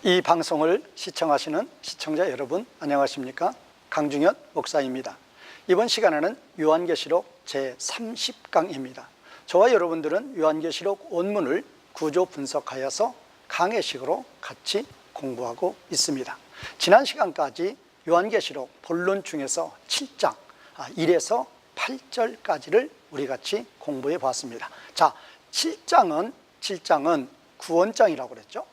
이 방송을 시청하시는 시청자 여러분, 안녕하십니까? 강중현 목사입니다. 이번 시간에는 요한계시록 제30강입니다. 저와 여러분들은 요한계시록 원문을 구조 분석하여서 강해식으로 같이 공부하고 있습니다. 지난 시간까지 요한계시록 본론 중에서 7장 1에서 8절까지를 우리 같이 공부해 봤습니다. 자, 7장은 구원장이라고 그랬죠.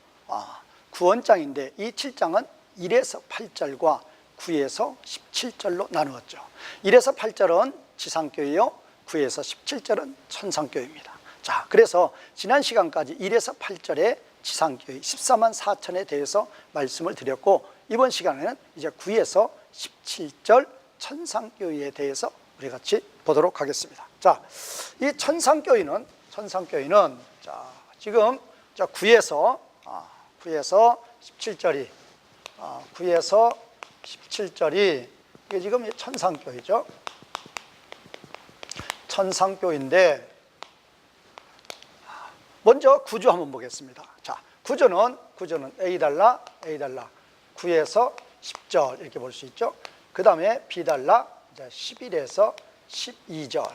구원장인데 이 7장은 1에서 8절과 9에서 17절로 나누었죠. 1에서 8절은 지상교회요, 9에서 17절은 천상교회입니다. 자, 그래서 지난 시간까지 1에서 8절의 지상교회 14만 4천에 대해서 말씀을 드렸고, 이번 시간에는 이제 9에서 17절 천상교회에 대해서 우리 같이 보도록 하겠습니다. 자, 이 천상교회는 자, 지금 9에서 17절이 9에서 17절이 이게 지금 천상교회죠. 천상교회인데 먼저 구조 한번 보겠습니다. 자, 구조는 A 달라 9에서 10절 이렇게 볼 수 있죠. 그 다음에 B 달라 11에서 12절,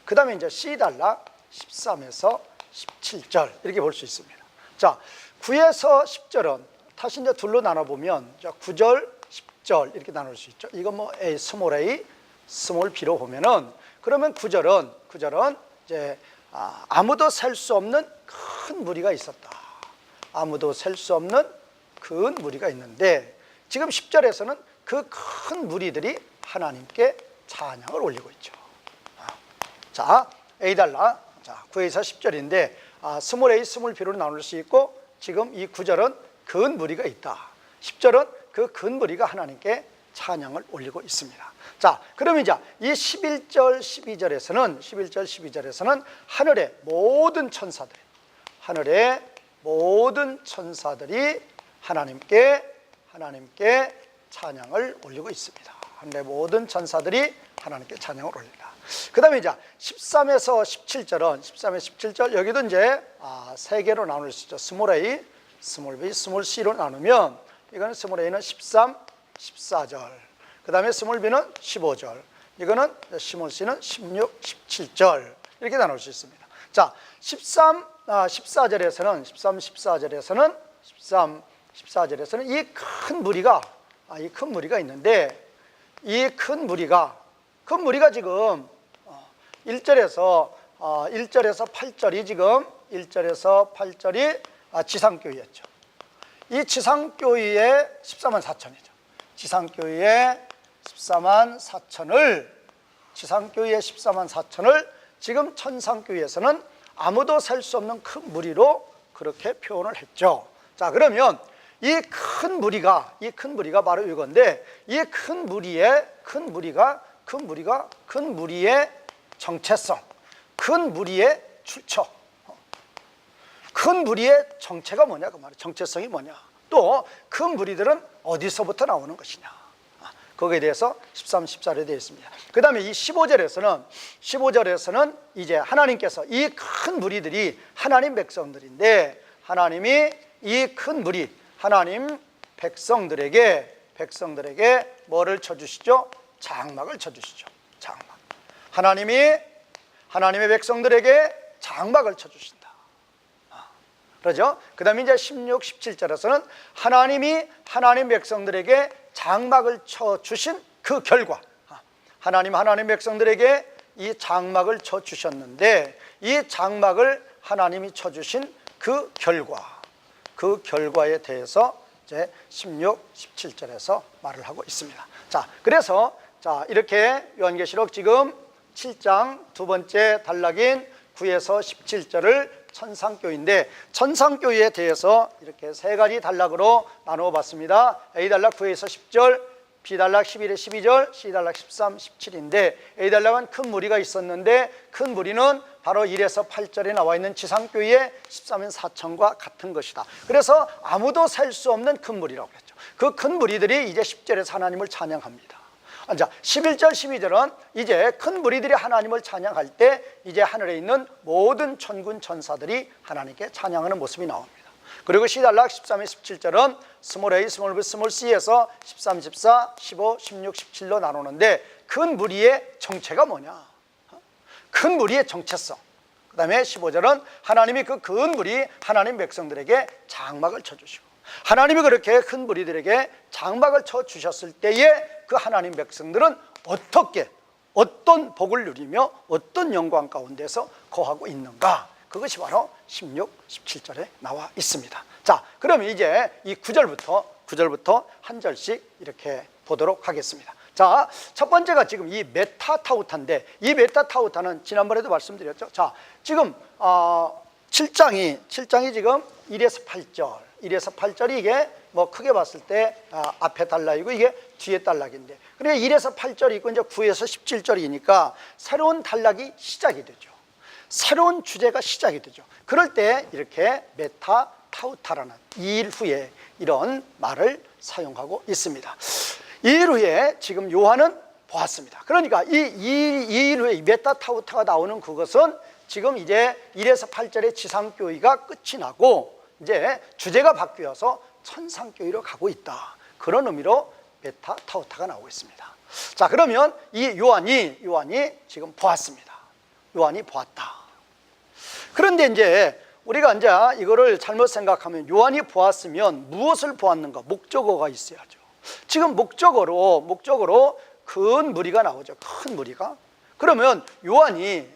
그 다음에 이제 C 달라 13에서 17절 이렇게 볼 수 있습니다. 자, 9에서 10절은 다시 이제 둘로 나눠보면 9절, 10절 이렇게 나눌 수 있죠. 이건 뭐 A, 스몰 A, 스몰 B로 보면은, 그러면 9절은 이제 아무도 셀 수 없는 큰 무리가 있었다. 아무도 셀 수 없는 큰 무리가 있는데, 지금 10절에서는 그 큰 무리들이 하나님께 찬양을 올리고 있죠. 자, A 달라 9에서 10절인데 스몰 A, 스몰 B로 나눌 수 있고, 지금 이 9절은 큰 무리가 있다. 10절은 그 큰 무리가 하나님께 찬양을 올리고 있습니다. 자, 그럼 이제 이 11절, 12절에서는 하늘의 모든 천사들이 하나님께 찬양을 올리고 있습니다. 하늘의 모든 천사들이 하나님께 찬양을 올립니다. 그 다음에 이제 13에서 17절, 여기도 이제 세 개로 나눌 수 있죠. 스몰 A, 스몰 B, 스몰 C로 나누면, 이거는 스몰 A는 13, 14절, 그 다음에 스몰 B는 15절, 이거는 스몰 C는 16, 17절 이렇게 나눌 수 있습니다. 자, 14절에서는 이 큰 무리가 있는데, 이 큰 무리가 지금 1절에서 8절이 지금 1절에서 8절이 지상교회였죠. 이 지상교회의 14만 4천이죠. 지상교회의 14만 4천을 지금 천상교회에서는 아무도 셀 수 없는 큰 무리로 그렇게 표현을 했죠. 자, 그러면 이 큰 무리가 바로 이건데, 이 큰 무리의 정체성, 큰 무리의 출처, 큰 무리의 정체가 뭐냐, 그 말이에요. 정체성이 뭐냐, 또 큰 무리들은 어디서부터 나오는 것이냐, 거기에 대해서 13, 14절에 되어 있습니다. 그 다음에 이 15절에서는 이제 하나님께서 이 큰 무리들이 하나님 백성들인데, 하나님이 이 큰 무리 하나님 백성들에게 뭐를 쳐주시죠? 장막을 쳐주시죠. 장막. 하나님의 백성들에게 장막을 쳐주신다. 그러죠? 그 다음에 이제 16, 17절에서는 하나님이 하나님 백성들에게 장막을 쳐주신 그 결과, 하나님 백성들에게 이 장막을 쳐주셨는데, 이 장막을 하나님이 쳐주신 그 결과에 대해서 이제 16, 17절에서 말을 하고 있습니다. 자, 그래서 이렇게 요한계시록 지금 7장 두 번째 단락인 9에서 17절을 천상교회인데, 천상교회에 대해서 이렇게 세 가지 단락으로 나누어 봤습니다. A 단락 9에서 10절, B 단락 11에서 12절, C 단락 13, 17인데, A 단락은 큰 무리가 있었는데, 큰 무리는 바로 1에서 8절에 나와 있는 지상교회의 13만 4천과 같은 것이다. 그래서 아무도 셀 수 없는 큰 무리라고 그랬죠. 그 큰 무리들이 이제 10절에서 하나님을 찬양합니다. 자, 11절, 12절은 이제 큰 무리들이 하나님을 찬양할 때 이제 하늘에 있는 모든 천군 천사들이 하나님께 찬양하는 모습이 나옵니다. 그리고 C단락 13의 17절은 스몰 a, 스몰 b, 스몰 c에서 13, 14, 15, 16, 17로 나누는데 큰 무리의 정체가 뭐냐? 큰 무리의 정체성. 그 다음에 15절은 하나님이 그 큰 무리 하나님 백성들에게 장막을 쳐주시고, 하나님이 그렇게 큰 무리들에게 장막을 쳐주셨을 때에 그 하나님 백성들은 어떻게, 어떤 복을 누리며 어떤 영광 가운데서 거하고 있는가? 그것이 바로 16, 17절에 나와 있습니다. 자, 그러면 이제 이 9절부터 한 절씩 이렇게 보도록 하겠습니다. 자, 첫 번째가 지금 이 메타타우타인데, 이 메타타우타는 지난번에도 말씀드렸죠. 자, 지금 7장이 지금 1에서 8절이 이게 뭐 크게 봤을 때 앞에 단락이고 이게 뒤에 단락인데, 그러니까 1에서 8절이 있고 이제 9에서 17절이니까 새로운 단락이 시작이 되죠. 새로운 주제가 시작이 되죠. 그럴 때 이렇게 메타타우타라는 2일 후에 이런 말을 사용하고 있습니다. 2일 후에 지금 요한은 보았습니다. 그러니까 이 2일 후에 메타타우타가 나오는 그것은 지금 이제 1에서 8절의 지상교회가 끝이 나고 이제 주제가 바뀌어서 천상교회로 가고 있다. 그런 의미로 메타타우타가 나오고 있습니다. 자, 그러면 이 요한이 지금 보았습니다. 요한이 보았다. 그런데 이제 우리가 이제 이거를 잘못 생각하면 요한이 보았으면 무엇을 보았는가? 목적어가 있어야죠. 지금 목적어로 큰 무리가 나오죠. 큰 무리가. 그러면 요한이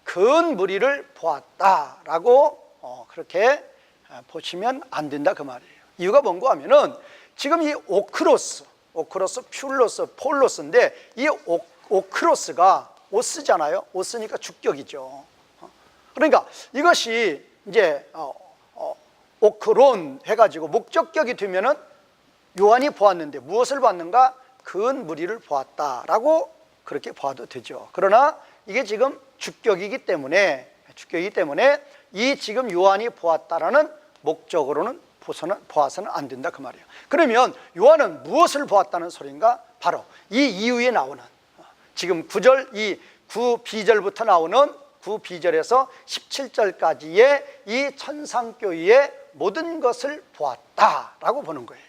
큰 무리를 보았다라고 그렇게 보시면 안 된다 그 말이에요. 이유가 뭔가 하면은 지금 이 오크로스, 퓰로스, 폴로스인데 이 오크로스가 오스잖아요. 오스니까 주격이죠. 그러니까 이것이 이제 오크론 해가지고 목적격이 되면은 요한이 보았는데 무엇을 봤는가? 큰 무리를 보았다라고 그렇게 봐도 되죠. 그러나 이게 지금 주격이기 때문에 이 지금 요한이 보았다라는 목적으로는 보아서는 안 된다 그 말이에요. 그러면 요한은 무엇을 보았다는 소리인가? 바로 이 이후에 나오는 지금 9절 이 9B절부터 나오는 9B절에서 17절까지의 이 천상교회의 모든 것을 보았다라고 보는 거예요.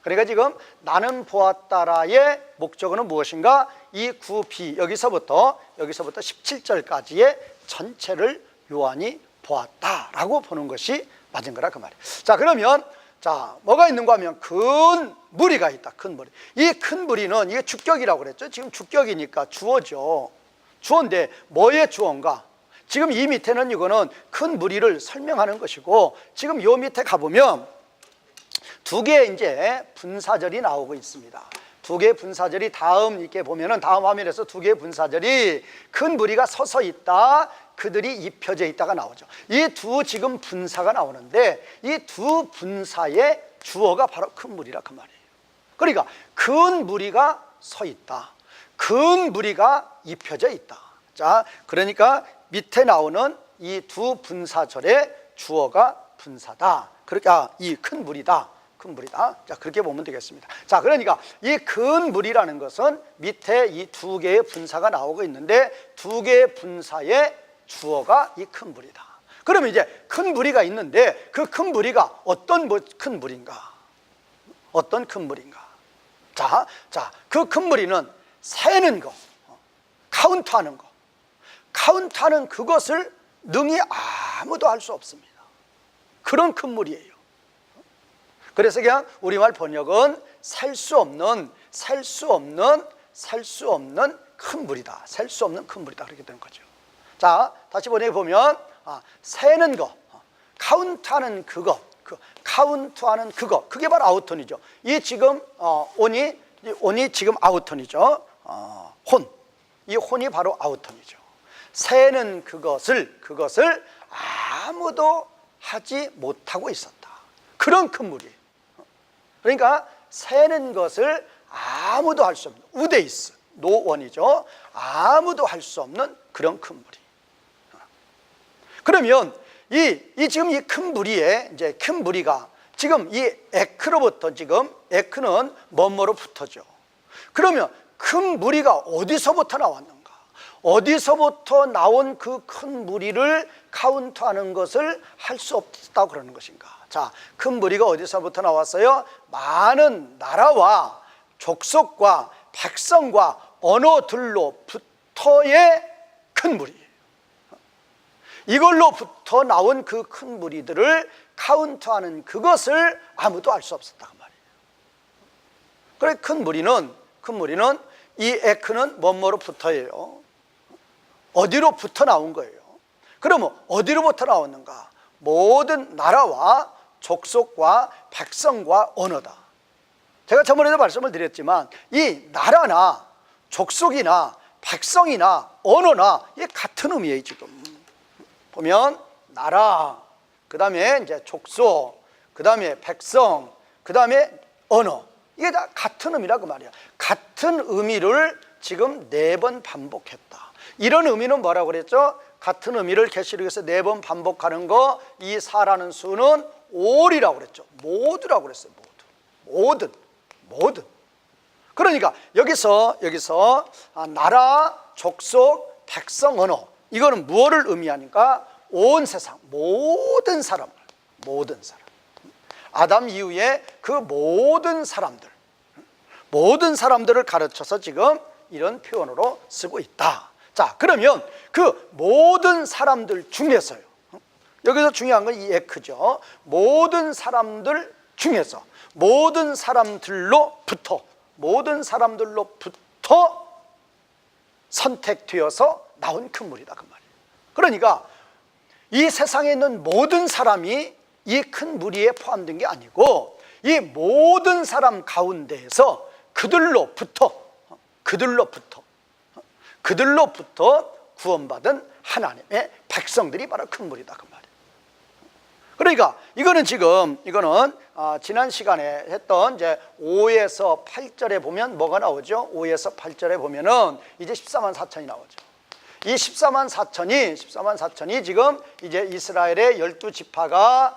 그러니까 지금 나는 보았다라의 목적어는 무엇인가? 이 9B 여기서부터 17절까지의 전체를 요한이 보았다라고 보는 것이 맞은 거라 그 말이에요. 자, 그러면 자, 뭐가 있는가 하면 큰 무리가 있다. 큰 무리. 이 큰 무리는 이게 주격이라고 그랬죠. 지금 주격이니까 주어죠. 주어인데 뭐의 주어인가? 지금 이 밑에는 이거는 큰 무리를 설명하는 것이고, 지금 요 밑에 가보면 두 개의 이제 분사절이 나오고 있습니다. 두 개의 분사절이 다음 이렇게 보면은 다음 화면에서 두 개의 분사절이 큰 무리가 서서 있다, 그들이 입혀져 있다가 나오죠. 이 두 지금 분사가 나오는데 이 두 분사의 주어가 바로 큰 무리라 그 말이에요. 그러니까 큰 무리가 서 있다, 큰 무리가 입혀져 있다. 자, 그러니까 밑에 나오는 이 두 분사절의 주어가 분사다. 그러니까 이 큰 무리다. 자, 그렇게 보면 되겠습니다. 자, 그러니까 이 큰 무리라는 것은 밑에 이 두 개의 분사가 나오고 있는데 두 개의 분사의 주어가 이 큰 무리다. 그러면 이제 큰 무리가 있는데 그 큰 무리가 어떤 큰 무리인가? 어떤 큰 무리인가? 자, 그 큰 무리는 세는 거, 카운트하는 그것을 능히 아무도 할 수 없습니다. 그런 큰 무리예요. 그래서 그냥 우리말 번역은 셀 수 없는 큰 무리다. 셀 수 없는 큰 무리다. 그렇게 되는 거죠. 자, 다시 번역해 보면 세는 거, 카운트하는 그것, 그게 바로 아우턴이죠. 이 지금 온이 지금 아우턴이죠. 이 혼이 바로 아우턴이죠. 세는 그것을 아무도 하지 못하고 있었다. 그런 큰 무리예요. 그러니까 세는 것을 아무도 할 수 없는 우데이스, 노원이죠. 아무도 할 수 없는 그런 큰 무리. 그러면 이 지금 이 큰 무리에 이제 큰 무리가 지금 이 에크로부터 지금 에크는 뭐뭐로 붙어죠. 그러면 큰 무리가 어디서부터 나왔는가? 어디서부터 나온 그 큰 무리를 카운트하는 것을 할 수 없다고 그러는 것인가? 자, 큰 무리가 어디서부터 나왔어요? 많은 나라와 족속과 백성과 언어들로부터의 큰 무리예요. 이걸로부터 나온 그 큰 무리들을 카운트하는 그것을 아무도 알 수 없었단 말이에요. 그래, 큰 무리는 이 에크는 뭐뭐로부터예요? 어디로부터 나온 거예요? 그러면 어디로부터 나왔는가? 모든 나라와 족속과 백성과 언어다. 제가 저번에도 말씀을 드렸지만 이 나라나 족속이나 백성이나 언어나 이게 같은 의미예요. 지금 보면 나라, 그 다음에 이제 족속, 그 다음에 백성, 그 다음에 언어, 이게 다 같은 의미라 그 말이야. 같은 의미를 지금 4번 반복했다. 이런 의미는 뭐라고 그랬죠? 같은 의미를 계시록에서 4번 반복하는 거, 이 4라는 수는 올이라고 그랬죠. 모두라고 그랬어요. 모든. 그러니까 여기서 나라, 족속, 백성, 언어, 이거는 무엇을 의미하니까 온 세상 모든 사람, 아담 이후에 그 모든 사람들을 가르쳐서 지금 이런 표현으로 쓰고 있다. 자, 그러면 그 모든 사람들 중에서요, 여기서 중요한 건 이 에크죠. 모든 사람들 중에서, 모든 사람들로부터 선택되어서 나온 큰 무리다 그 말이에요. 그러니까 이 세상에 있는 모든 사람이 이 큰 무리에 포함된 게 아니고, 이 모든 사람 가운데에서 그들로부터 구원받은 하나님의 백성들이 바로 큰 무리다 그 말이에요. 그러니까 이거는 지난 시간에 했던 이제 5에서 8절에 보면 뭐가 나오죠? 5에서 8절에 보면은 이제 14만 4천이 나오죠. 이 14만 4천이 지금 이제 이스라엘의 12지파가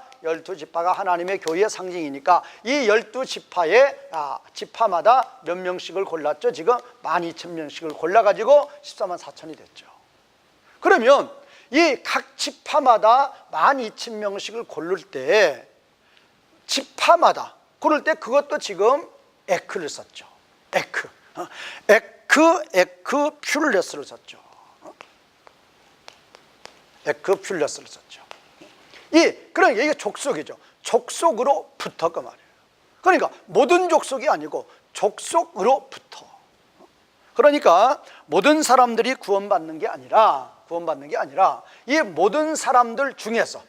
하나님의 교회의 상징이니까 이 12지파마다 몇 명씩을 골랐죠? 지금 12,000명씩을 골라가지고 14만 4천이 됐죠. 그러면 이 각 지파마다 12,000명씩을 고를 때, 그것도 지금 에크를 썼죠. 에크퓰레스를 썼죠. 그러니까 이게 족속이죠. 족속으로부터 그 말이에요. 그러니까 모든 족속이 아니고 족속으로부터. 그러니까 모든 사람들이 구원받는 게 아니라 이 모든 사람들 중에서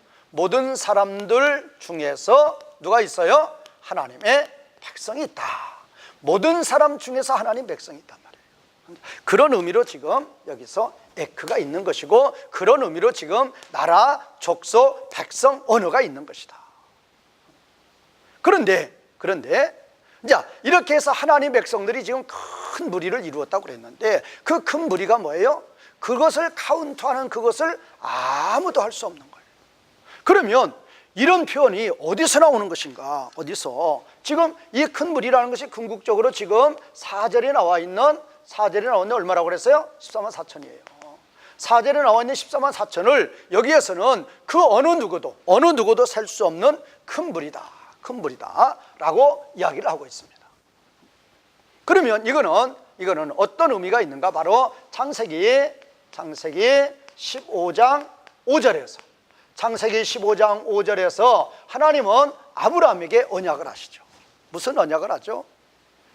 누가 있어요? 하나님의 백성이 있다. 모든 사람 중에서 하나님 백성이 있단 말이에요. 그런 의미로 지금 여기서 에크가 있는 것이고, 그런 의미로 지금 나라, 족속, 백성, 언어가 있는 것이다. 그런데 자, 이렇게 해서 하나님 백성들이 지금 큰 무리를 이루었다고 그랬는데, 그 큰 무리가 뭐예요? 그것을 카운트하는 그것을 아무도 할 수 없는 거예요. 그러면 이런 표현이 어디서 나오는 것인가? 지금 이 큰 무리라는 것이 궁극적으로 지금 4절에 나와 있는 얼마라고 그랬어요? 14만 4천이에요. 4절에 나와 있는 14만 4천을 여기에서는 그 어느 누구도 셀 수 없는 큰 무리다 라고 이야기를 하고 있습니다. 그러면 이거는 어떤 의미가 있는가? 바로 창세기 15장 5절에서 하나님은 아브라함에게 언약을 하시죠. 무슨 언약을 하죠?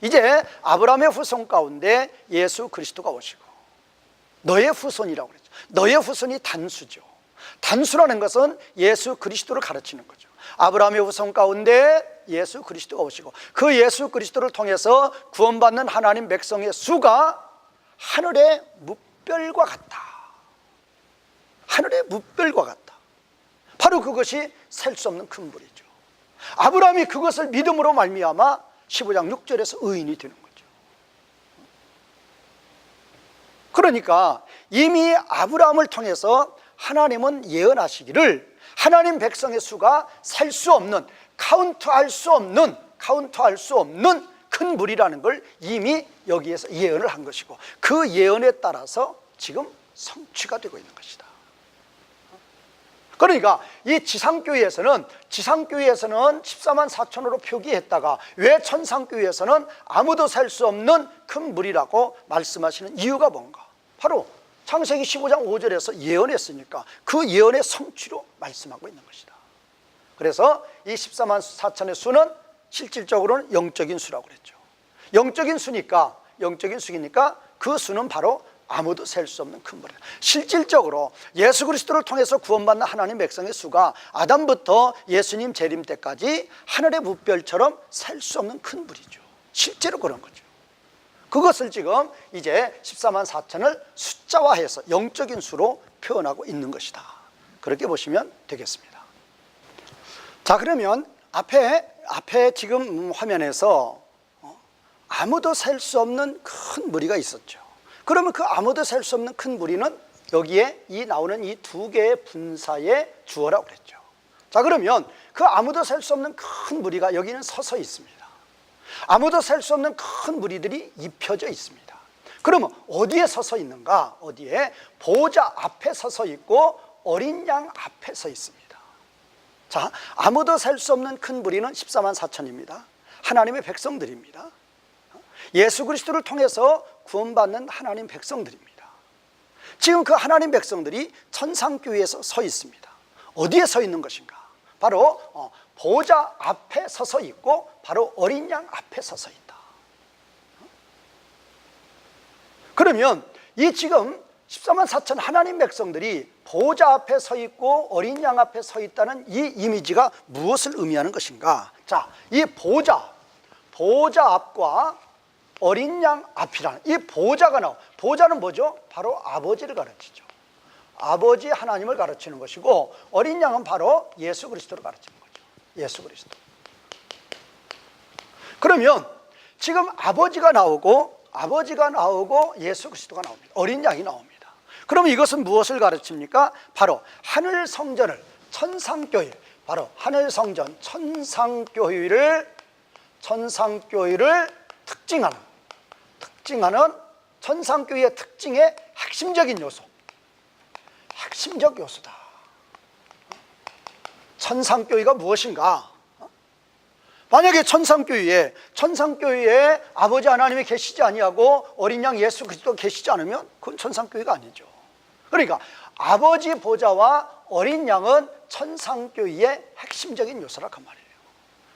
이제 아브라함의 후손 가운데 예수 그리스도가 오시고, 너의 후손이라고 그랬죠. 너의 후손이 단수죠. 단수라는 것은 예수 그리스도를 가르치는 거죠. 아브라함의 후손 가운데 예수 그리스도가 오시고, 그 예수 그리스도를 통해서 구원받는 하나님 백성의 수가 하늘의 뭇별과 같다. 바로 그것이 셀 수 없는 큰 무리죠. 아브라함이 그것을 믿음으로 말미암아 15장 6절에서 의인이 되는 거죠. 그러니까 이미 아브라함을 통해서 하나님은 예언하시기를 하나님 백성의 수가 셀 수 없는, 카운트할 수 없는 큰 무리라는 걸 이미 여기에서 예언을 한 것이고, 그 예언에 따라서 지금 성취가 되고 있는 것이다. 그러니까 이 지상교회에서는 14만 4천으로 표기했다가 왜 천상교회에서는 아무도 살 수 없는 큰 물이라고 말씀하시는 이유가 뭔가? 바로 창세기 15장 5절에서 예언했으니까 그 예언의 성취로 말씀하고 있는 것이다. 그래서 이 14만 4천의 수는 실질적으로는 영적인 수라고 그랬죠. 영적인 수니까 그 수는 바로 아무도 셀 수 없는 큰 물이다. 실질적으로 예수 그리스도를 통해서 구원받는 하나님 백성의 수가 아담부터 예수님 재림 때까지 하늘의 무별처럼 셀 수 없는 큰 물이죠. 실제로 그런 거죠. 그것을 지금 이제 14만 4천을 숫자화해서 영적인 수로 표현하고 있는 것이다. 그렇게 보시면 되겠습니다. 자, 그러면 앞에 지금 화면에서 아무도 셀 수 없는 큰 무리가 있었죠. 그러면 그 아무도 셀 수 없는 큰 무리는 여기에 나오는 이 두 개의 분사의 주어라고 그랬죠. 자, 그러면 그 아무도 셀 수 없는 큰 무리가 여기는 서서 있습니다. 아무도 셀 수 없는 큰 무리들이 입혀져 있습니다. 그러면 어디에 서서 있는가? 어디에? 보좌 앞에 서서 있고 어린 양 앞에 서 있습니다. 자, 아무도 셀 수 없는 큰 무리는 14만 4천입니다. 하나님의 백성들입니다. 예수 그리스도를 통해서 구원받는 하나님 백성들입니다. 지금 그 하나님 백성들이 천상교회에서 서 있습니다. 어디에 서 있는 것인가? 바로 보좌 앞에 서서 있고 바로 어린 양 앞에 서서 있다. 그러면 이 지금 14만 4천 하나님 백성들이 보좌 앞에 서 있고 어린 양 앞에 서 있다는 이 이미지가 무엇을 의미하는 것인가? 자, 이 보좌 앞과 어린 양 앞이라는 이 보좌가 보좌는 뭐죠? 바로 아버지를 가르치죠. 아버지 하나님을 가르치는 것이고 어린 양은 바로 예수 그리스도를 가르치는 거죠. 예수 그리스도. 그러면 지금 아버지가 나오고 예수 그리스도가 나옵니다. 어린 양이 나옵니다. 그러면 이것은 무엇을 가르칩니까? 바로 하늘 성전을 천상교회, 바로 하늘 성전 천상교회를 특징하는 천상교회의 특징의 핵심적인 요소, 핵심적 요소다. 천상교회가 무엇인가? 만약에 천상교회에 아버지 하나님이 계시지 아니하고 어린 양 예수 그리스도 계시지 않으면 그건 천상교회가 아니죠. 그러니까 아버지 보좌와 어린 양은 천상교회의 핵심적인 요소라 그 말이에요.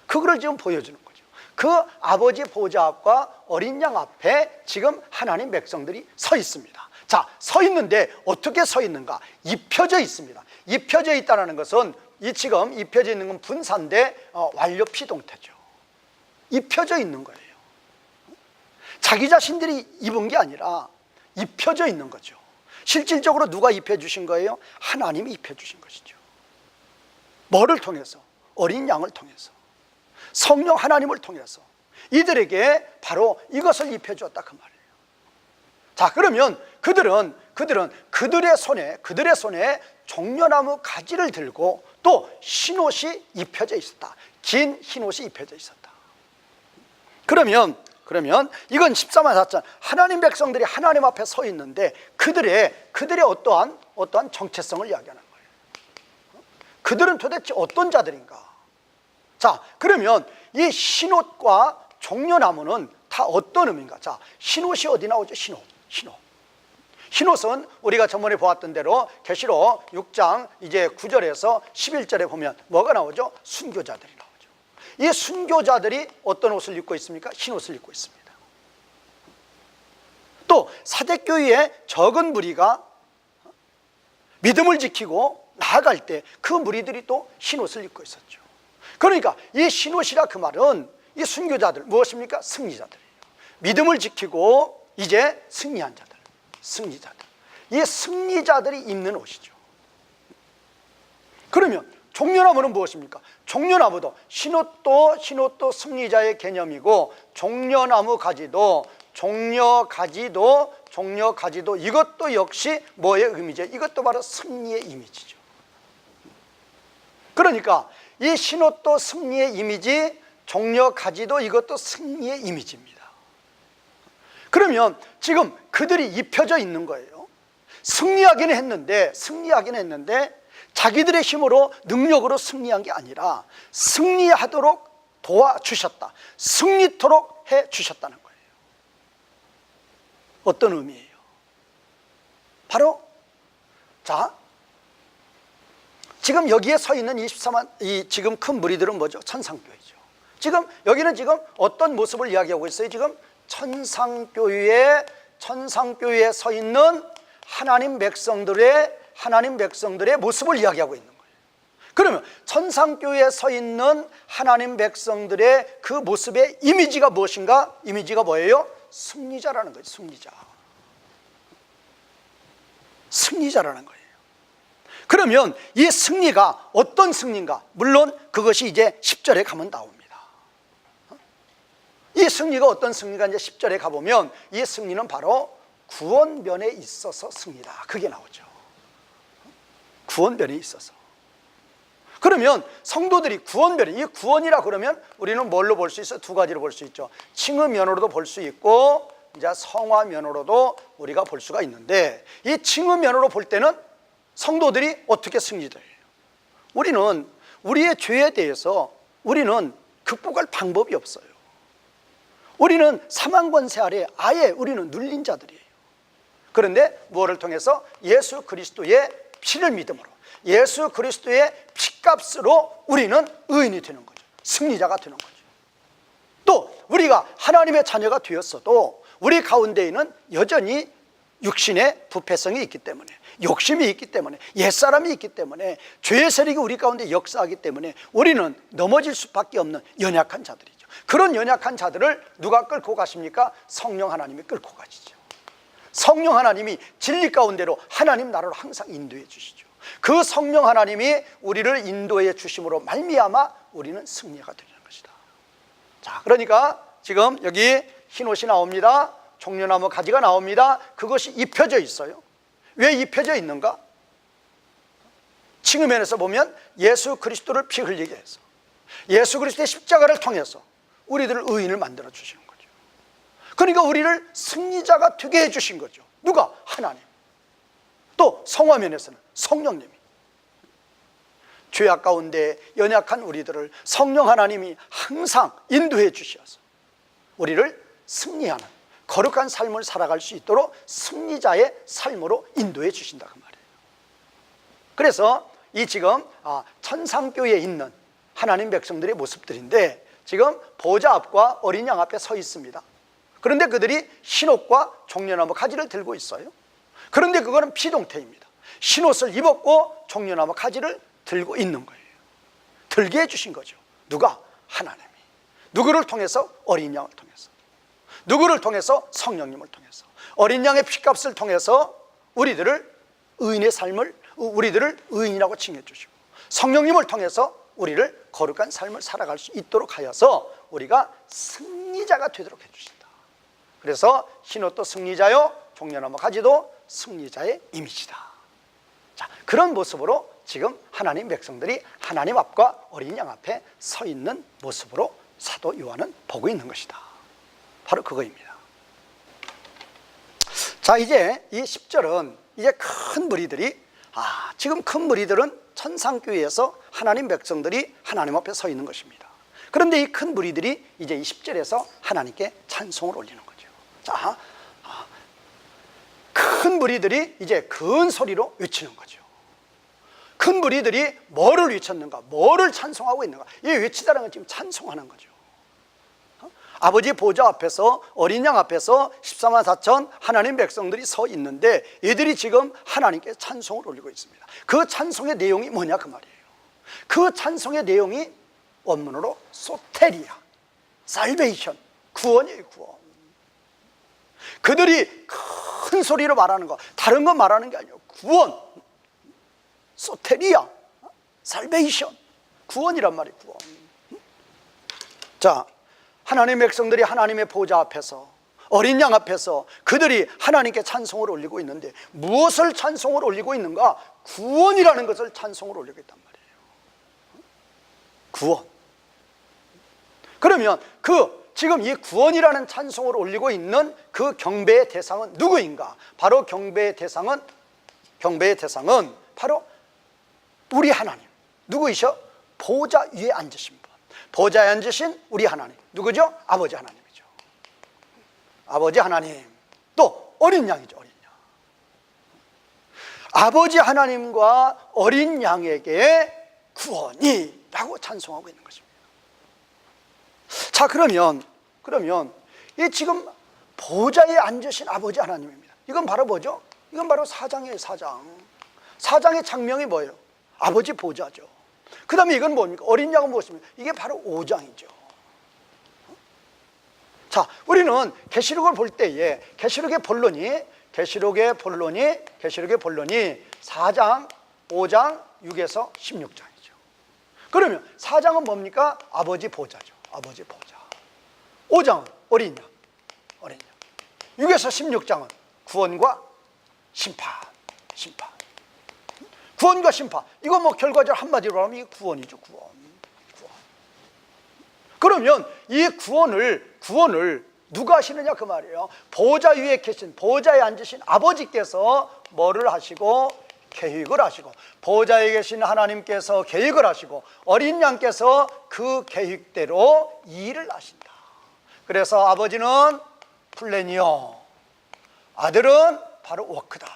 그거를 지금 보여주는 거죠. 그 아버지 보좌 앞과 어린 양 앞에 지금 하나님 백성들이 서 있습니다. 자, 서 있는데 어떻게 서 있는가? 입혀져 있습니다. 입혀져 있다는 것은 이 지금 입혀져 있는 건 분사인데 완료 피동태죠. 입혀져 있는 거예요. 자기 자신들이 입은 게 아니라 입혀져 있는 거죠. 실질적으로 누가 입혀주신 거예요? 하나님이 입혀주신 것이죠. 뭐를 통해서? 어린 양을 통해서, 성령 하나님을 통해서 이들에게 바로 이것을 입혀주었다 그 말이에요. 자, 그러면 그들의 손에 종려나무 가지를 들고 또 흰옷이 입혀져 있었다. 긴 흰옷이 입혀져 있었다. 그러면 이건 14만 4천 하나님 백성들이 하나님 앞에 서 있는데 그들의 어떠한 정체성을 이야기하는 거예요. 그들은 도대체 어떤 자들인가? 자, 그러면 이 흰옷과 종려나무는 다 어떤 의미인가? 자, 흰옷이 어디 나오죠? 흰옷은 우리가 전번에 보았던 대로 계시록 6장 이제 9절에서 11절에 보면 뭐가 나오죠? 순교자들이 나오죠. 이 순교자들이 어떤 옷을 입고 있습니까? 흰옷을 입고 있습니다. 또 사대교회의 적은 무리가 믿음을 지키고 나아갈 때 그 무리들이 또 흰옷을 입고 있었죠. 그러니까 이 흰옷이라 그 말은 이 순교자들 무엇입니까? 승리자들이에요. 믿음을 지키고 이제 승리한 자들, 이 승리자들이 입는 옷이죠. 그러면 종려나무는 무엇입니까? 종려나무도 흰옷도 승리자의 개념이고 종려나무 가지도 이것도 역시 뭐의 의미죠? 이것도 바로 승리의 이미지죠. 그러니까 이 흰옷도 승리의 이미지, 종려가지도 이것도 승리의 이미지입니다. 그러면 지금 그들이 입혀져 있는 거예요. 승리하기는 했는데 자기들의 힘으로 능력으로 승리한 게 아니라 승리하도록 도와주셨다, 승리토록 해주셨다는 거예요. 어떤 의미예요? 바로 자, 지금 여기에 서 있는 24만 이 지금 큰 무리들은 뭐죠? 천상교회죠. 지금 여기는 지금 어떤 모습을 이야기하고 있어요? 지금 천상교회에 서 있는 하나님 백성들의 모습을 이야기하고 있는 거예요. 그러면 천상교회에 서 있는 하나님 백성들의 그 모습의 이미지가 무엇인가? 이미지가 뭐예요? 승리자라는 거예요. 승리자라는 거예요. 그러면 이 승리가 어떤 승리인가? 물론 그것이 이제 10절에 가면 나옵니다. 이 승리가 어떤 승리가 이제 10절에 가보면 이 승리는 바로 구원변에 있어서 승리다, 그게 나오죠. 구원변에 있어서. 그러면 성도들이 이 구원이라 그러면 우리는 뭘로 볼 수 있어요? 두 가지로 볼 수 있죠. 칭의면으로도 볼 수 있고 이제 성화면으로도 우리가 볼 수가 있는데, 이 칭의면으로 볼 때는 성도들이 어떻게 승리돼요? 우리는 우리의 죄에 대해서 우리는 극복할 방법이 없어요. 우리는 사망 권세 아래 아예 우리는 눌린 자들이에요. 그런데 무엇을 통해서? 예수 그리스도의 피를 믿음으로, 예수 그리스도의 피값으로 우리는 의인이 되는 거죠. 승리자가 되는 거죠. 또 우리가 하나님의 자녀가 되었어도 우리 가운데에는 여전히 육신의 부패성이 있기 때문에, 욕심이 있기 때문에, 옛사람이 있기 때문에, 죄의 세력이 우리 가운데 역사하기 때문에 우리는 넘어질 수밖에 없는 연약한 자들이죠. 그런 연약한 자들을 누가 끌고 가십니까? 성령 하나님이 끌고 가시죠. 성령 하나님이 진리 가운데로 하나님 나라로 항상 인도해 주시죠. 그 성령 하나님이 우리를 인도해 주심으로 말미암아 우리는 승리가 되는 것이다. 자, 그러니까 지금 여기 흰옷이 나옵니다. 종려나무 가지가 나옵니다. 그것이 입혀져 있어요. 왜 입혀져 있는가? 칭의면에서 보면 예수 그리스도를 피 흘리게 해서, 예수 그리스도의 십자가를 통해서 우리들을 의인을 만들어 주시는 거죠. 그러니까 우리를 승리자가 되게 해 주신 거죠. 누가? 하나님. 또 성화면에서는 성령님이 죄악 가운데 연약한 우리들을 성령 하나님이 항상 인도해 주셔서 우리를 승리하는 거룩한 삶을 살아갈 수 있도록 승리자의 삶으로 인도해 주신다, 그 말이에요. 그래서 이 지금 천상교회에 있는 하나님 백성들의 모습들인데, 지금 보좌 앞과 어린 양 앞에 서 있습니다. 그런데 그들이 흰옷과 종려나무 가지를 들고 있어요. 그런데 그거는 피동태입니다. 흰옷을 입었고 종려나무 가지를 들고 있는 거예요. 들게 해주신 거죠. 누가? 하나님이. 누구를 통해서? 어린 양을 통해서. 누구를 통해서? 성령님을 통해서. 어린 양의 피값을 통해서 우리들을 의인의 삶을, 우리들을 의인이라고 칭해 주시고, 성령님을 통해서 우리를 거룩한 삶을 살아갈 수 있도록 하여서 우리가 승리자가 되도록 해주신다. 그래서 흰옷도 승리자요, 종려나무 가지도 승리자의 이미지다. 자, 그런 모습으로 지금 하나님 백성들이 하나님 앞과 어린 양 앞에 서 있는 모습으로 사도 요한은 보고 있는 것이다. 바로 그거입니다. 자, 이제 이 10절은 이제 큰 무리들이, 지금 큰 무리들은 천상교회에서 하나님 백성들이 하나님 앞에 서 있는 것입니다. 그런데 이 큰 무리들이 이제 이 10절에서 하나님께 찬송을 올리는 거죠. 자, 큰 무리들이 이제 큰 소리로 외치는 거죠. 큰 무리들이 뭐를 외쳤는가? 뭐를 찬송하고 있는가? 이 외치다는 건 지금 찬송하는 거죠. 아버지 보좌 앞에서, 어린 양 앞에서 14만 4천 하나님 백성들이 서 있는데, 이들이 지금 하나님께 찬송을 올리고 있습니다. 그 찬송의 내용이 뭐냐, 그 말이에요. 그 찬송의 내용이 원문으로 소테리아, 살베이션, 구원이에요, 구원. 그들이 큰 소리로 말하는 거, 다른 건 말하는 게 아니에요. 구원, 소테리아, 살베이션, 구원이란 말이에요, 구원. 자, 하나님의 백성들이 하나님의 보좌 앞에서, 어린 양 앞에서 그들이 하나님께 찬송을 올리고 있는데, 무엇을 찬송을 올리고 있는가? 구원이라는 것을 찬송을 올리고 있단 말이에요. 구원. 그러면 지금 이 구원이라는 찬송을 올리고 있는 그 경배의 대상은 누구인가? 바로 경배의 대상은 경배의 대상은 바로 우리 하나님. 누구이셔? 보좌 위에 앉으신 분. 보좌에 앉으신 우리 하나님. 누구죠? 아버지 하나님이죠. 아버지 하나님. 또 어린 양이죠. 어린 양. 아버지 하나님과 어린 양에게 구원이라고 찬송하고 있는 것입니다. 자, 그러면 이 지금 보좌에 앉으신 아버지 하나님입니다. 이건 바로 뭐죠? 이건 바로 사장이에요. 사장의 장명이 뭐예요? 아버지 보좌죠. 그 다음에 이건 뭡니까? 어린 양은 무엇입니까? 이게 바로 5장이죠. 자, 우리는 계시록을 볼 때에 계시록의 본론이 4장, 5장, 6에서 16장이죠. 그러면 4장은 뭡니까? 아버지 보좌죠. 아버지 보좌. 5장은 어린 양. 6에서 16장은 구원과 심판. 구원과 심판. 이거 뭐 결과적으로 한마디로 하면 이게 구원이죠. 구원. 그러면 이 구원을 누가 하시느냐 그 말이에요. 보좌 위에 계신, 보좌에 앉으신 아버지께서 뭐를 하시고 계획을 하시고, 보좌에 계신 하나님께서 계획을 하시고, 어린 양께서 그 계획대로 일을 하신다. 그래서 아버지는 플랜이요, 아들은 바로 워크다.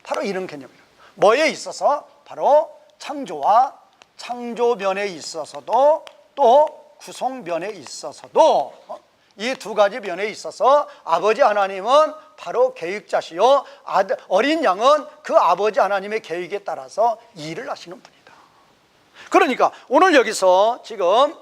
바로 이런 개념이에요. 뭐에 있어서? 바로 창조와 창조면에 있어서도, 또 구성면에 있어서도, 이 두 가지 면에 있어서 아버지 하나님은 바로 계획자시요, 어린 양은 그 아버지 하나님의 계획에 따라서 일을 하시는 분이다. 그러니까 오늘 여기서 지금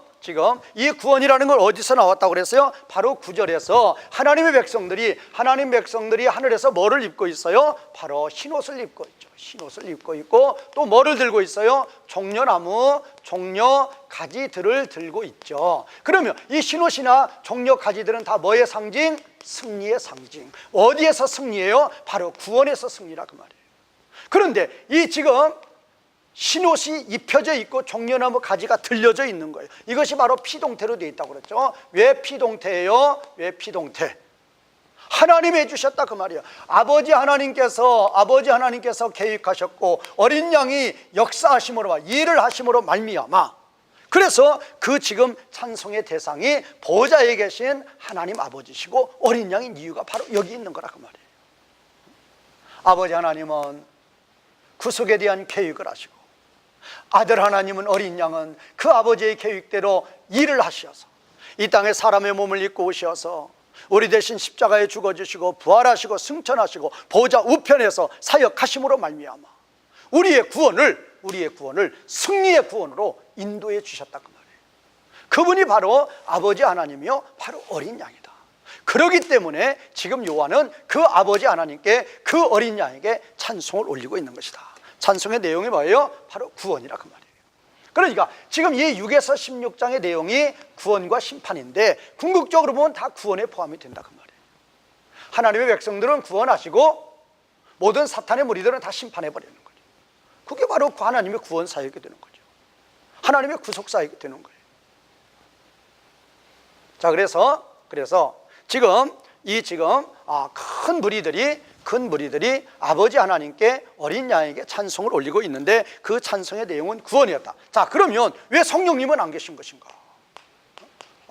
이 구원이라는 걸 어디서 나왔다고 그랬어요? 바로 9절에서 하나님 백성들이 하늘에서 뭐를 입고 있어요? 바로 흰옷을 입고 있죠. 흰옷을 입고 있고, 또 뭐를 들고 있어요? 종려나무, 종려 가지들을 들고 있죠. 그러면 이 흰옷이나 종려 가지들은 다 뭐의 상징? 승리의 상징. 어디에서 승리예요? 바로 구원에서 승리라 그 말이에요. 그런데 이 지금 흰옷이 입혀져 있고 종려나무 가지가 들려져 있는 거예요. 이것이 바로 피동태로 되어 있다고 그랬죠. 왜 피동태예요? 왜 피동태? 하나님이 해주셨다 그 말이에요. 아버지 하나님께서 계획하셨고, 어린 양이 역사하심으로, 일을 하심으로 말미암아, 그래서 그 지금 찬송의 대상이 보좌에 계신 하나님 아버지시고 어린 양인 이유가 바로 여기 있는 거라 그 말이에요. 아버지 하나님은 구속에 대한 계획을 하시고, 아들 하나님은, 어린 양은 그 아버지의 계획대로 일을 하셔서 이 땅에 사람의 몸을 입고 오셔서 우리 대신 십자가에 죽어주시고 부활하시고 승천하시고 보좌 우편에서 사역하심으로 말미암아 우리의 구원을 승리의 구원으로 인도해 주셨다 그 말이에요. 그분이 바로 아버지 하나님이요, 바로 어린 양이다. 그렇기 때문에 지금 요한은 그 아버지 하나님께, 그 어린 양에게 찬송을 올리고 있는 것이다. 찬송의 내용이 뭐예요? 바로 구원이라 그 말이에요. 그러니까 지금 이 6에서 16장의 내용이 구원과 심판인데, 궁극적으로 보면 다 구원에 포함이 된다 그 말이에요. 하나님의 백성들은 구원하시고 모든 사탄의 무리들은 다 심판해 버리는 거죠. 그게 바로 하나님의 구원 사역이 되는 거죠. 하나님의 구속 사역이 되는 거예요. 자, 그래서 지금 큰 무리들이 아버지 하나님께, 어린 양에게 찬송을 올리고 있는데, 그 찬송의 내용은 구원이었다. 자, 그러면 왜 성령님은 안 계신 것인가?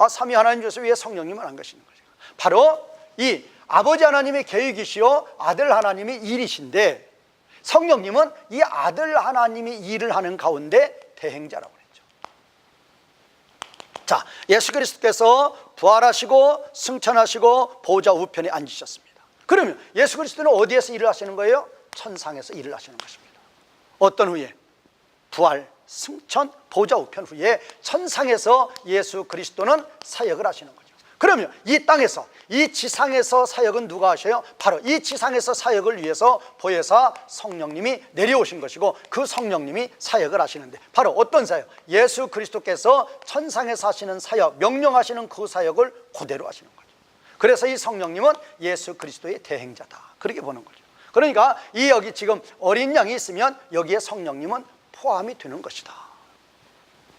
삼위 하나님 중에서 왜 성령님은 안 계시는 것인가? 바로 이 아버지 하나님의 계획이시요, 아들 하나님의 일이신데, 성령님은 이 아들 하나님이 일을 하는 가운데 대행자라고 그랬죠. 자, 예수 그리스도께서 부활하시고 승천하시고 보좌 우편에 앉으셨습니다. 그러면 예수 그리스도는 어디에서 일을 하시는 거예요? 천상에서 일을 하시는 것입니다. 어떤 후에? 부활, 승천, 보좌 우편 후에 천상에서 예수 그리스도는 사역을 하시는 거죠. 그러면 이 땅에서, 이 지상에서 사역은 누가 하셔요? 바로 이 지상에서 사역을 위해서 보혜사 성령님이 내려오신 것이고, 그 성령님이 사역을 하시는데, 바로 어떤 사역? 예수 그리스도께서 천상에서 하시는 사역, 명령하시는 그 사역을 그대로 하시는 거죠. 그래서 이 성령님은 예수 그리스도의 대행자다, 그렇게 보는 거죠. 그러니까 이 여기 지금 어린 양이 있으면 여기에 성령님은 포함이 되는 것이다.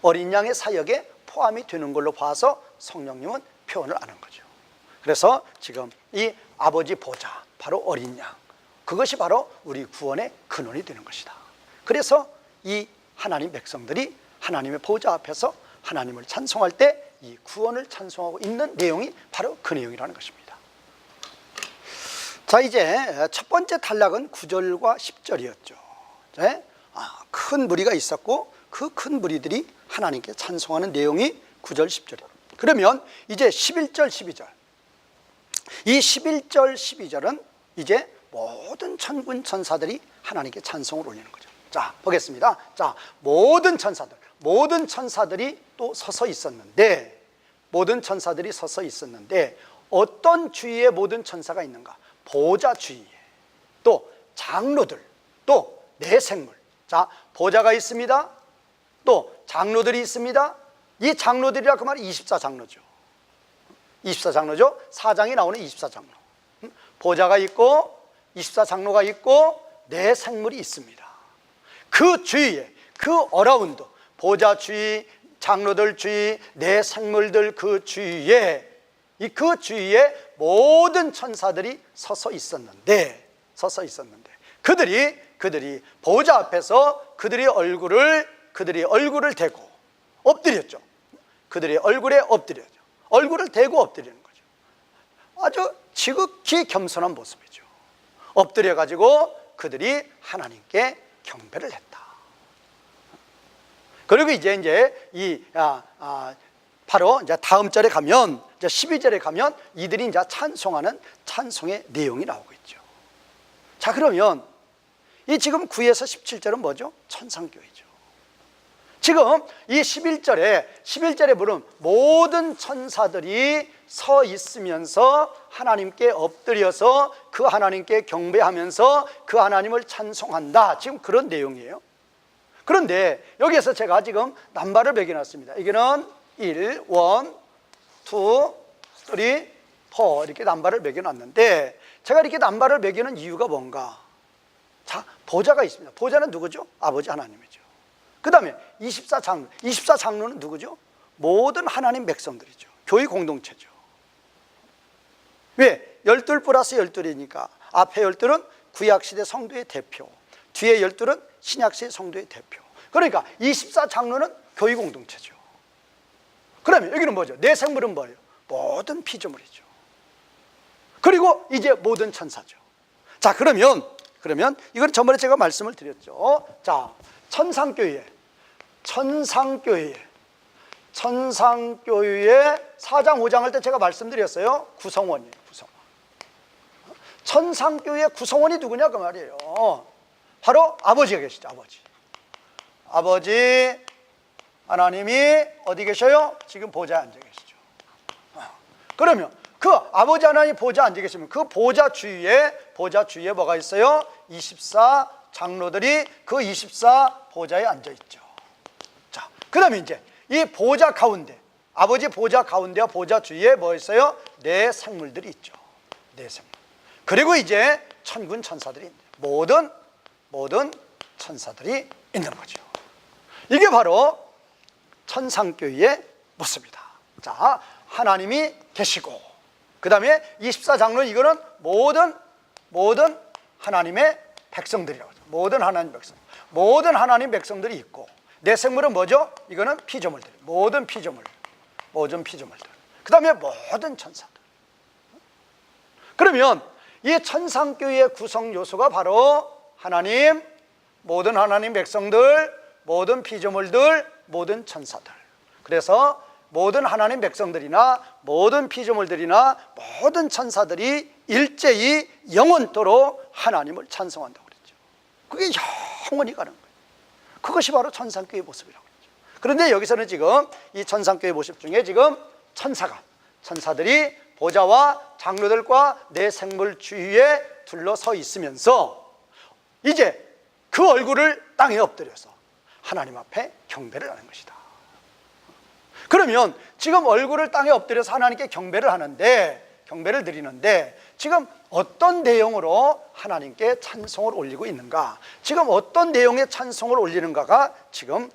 어린 양의 사역에 포함이 되는 걸로 봐서 성령님은 표현을 하는 거죠. 그래서 지금 이 아버지 보좌, 바로 어린 양, 그것이 바로 우리 구원의 근원이 되는 것이다. 그래서 이 하나님 백성들이 하나님의 보좌 앞에서 하나님을 찬송할 때 이 구원을 찬송하고 있는 내용이 바로 그 내용이라는 것입니다. 자, 이제 첫 번째 단락은 9절과 10절이었죠. 큰 무리가 있었고 그 큰 무리들이 하나님께 찬송하는 내용이 9절, 10절이에요. 그러면 이제 11절, 12절. 이 11절, 12절은 이제 모든 천군 천사들이 하나님께 찬송을 올리는 거죠. 자, 보겠습니다. 자, 모든 천사들이 또 서서 있었는데, 어떤 주위에 모든 천사가 있는가? 보좌 주위에, 또 장로들, 또 내생물. 자, 보좌가 있습니다. 또 장로들이 있습니다. 이 장로들이라 그 말이 24장로죠. 24장로죠. 4장에 나오는 24장로. 보좌가 있고 24장로가 있고 내생물이 있습니다. 그 주위에, 그 어라운드, 보좌 주위, 장로들 주위, 내생물들 그 주위에, 그 주위에 모든 천사들이 서서 있었는데 그들이 보좌 앞에서 그들의 얼굴을 대고 엎드렸죠. 그들의 얼굴에 엎드렸죠. 얼굴을 대고 엎드리는 거죠. 아주 지극히 겸손한 모습이죠. 엎드려 가지고 그들이 하나님께 경배를 했다. 그리고 이제 바로 이제 다음 절에 가면, 이제 12절에 가면 이들이 이제 찬송하는 찬송의 내용이 나오고 있죠. 자, 그러면 이 지금 9에서 17절은 뭐죠? 천상교회죠. 지금 이 11절에 보면 모든 천사들이 서 있으면서 하나님께 엎드려서 그 하나님께 경배하면서 그 하나님을 찬송한다. 지금 그런 내용이에요. 그런데 여기에서 제가 지금 남바를 매겨놨습니다. 이게는 1, 2, 3, 4 이렇게 남바를 매겨놨는데, 제가 이렇게 남바를 매기는 이유가 뭔가? 자, 보좌가 있습니다. 보좌는 누구죠? 아버지 하나님이죠. 그 다음에 24장로는 누구죠? 모든 하나님 백성들이죠. 교회 공동체죠. 왜? 12 플러스 12이니까 앞에 12은 구약시대 성도의 대표, 뒤에 12은 신약시대 성도의 대표. 그러니까 24장로는 교회 공동체죠. 그러면 여기는 뭐죠? 내생물은 뭐예요? 모든 피조물이죠. 그리고 이제 모든 천사죠. 자, 그러면 이건 저번에 제가 말씀을 드렸죠. 자, 천상교회 4장 5장 할 때 제가 말씀드렸어요. 구성원이에요. 구성원. 천상교회 구성원이 누구냐 그 말이에요. 바로 아버지가 계시죠. 아버지 하나님이 어디 계셔요? 지금 보좌에 앉아 계시죠. 그러면 그 아버지 하나님 보좌에 앉아 계시면 그 보좌 주위에 뭐가 있어요? 24 장로들이 그 24 보좌에 앉아 있죠. 자, 그 다음에 이제 이 보좌 가운데, 아버지 보좌 가운데와 보좌 주위에 뭐 있어요? 내 생물들이 있죠. 내 생물. 그리고 이제 천군 천사들이 모든 천사들이 있는 거죠. 이게 바로 천상교회의 모습이다. 자, 하나님이 계시고, 그 다음에 24장로는 이거는 모든 하나님의 백성들이라고 하죠. 모든 하나님 백성들이 있고, 내 생물은 뭐죠? 이거는 피조물들, 모든 피조물들. 그 다음에 모든 천사들. 그러면 이 천상교회의 구성 요소가 바로 하나님, 모든 하나님 백성들, 모든 피조물들, 모든 천사들. 그래서 모든 하나님 백성들이나 모든 피조물들이나 모든 천사들이 일제히 영원토록 하나님을 찬송한다고 그랬죠. 그게 영원히 가는 거예요. 그것이 바로 천상교회의 모습이라고 그랬죠. 그런데 여기서는 지금 이 천상교회 모습 중에 지금 천사들이 보좌와 장로들과 내 생물 주위에 둘러서 있으면서 이제 그 얼굴을 땅에 엎드려서 하나님 앞에 경배를 하는 것이다. 그러면 지금 얼굴을 땅에 엎드려서 하나님께 경배를 드리는데 지금 어떤 내용으로 하나님께 찬송을 올리고 있는가? 지금 어떤 내용의 찬송을 올리는가가 지금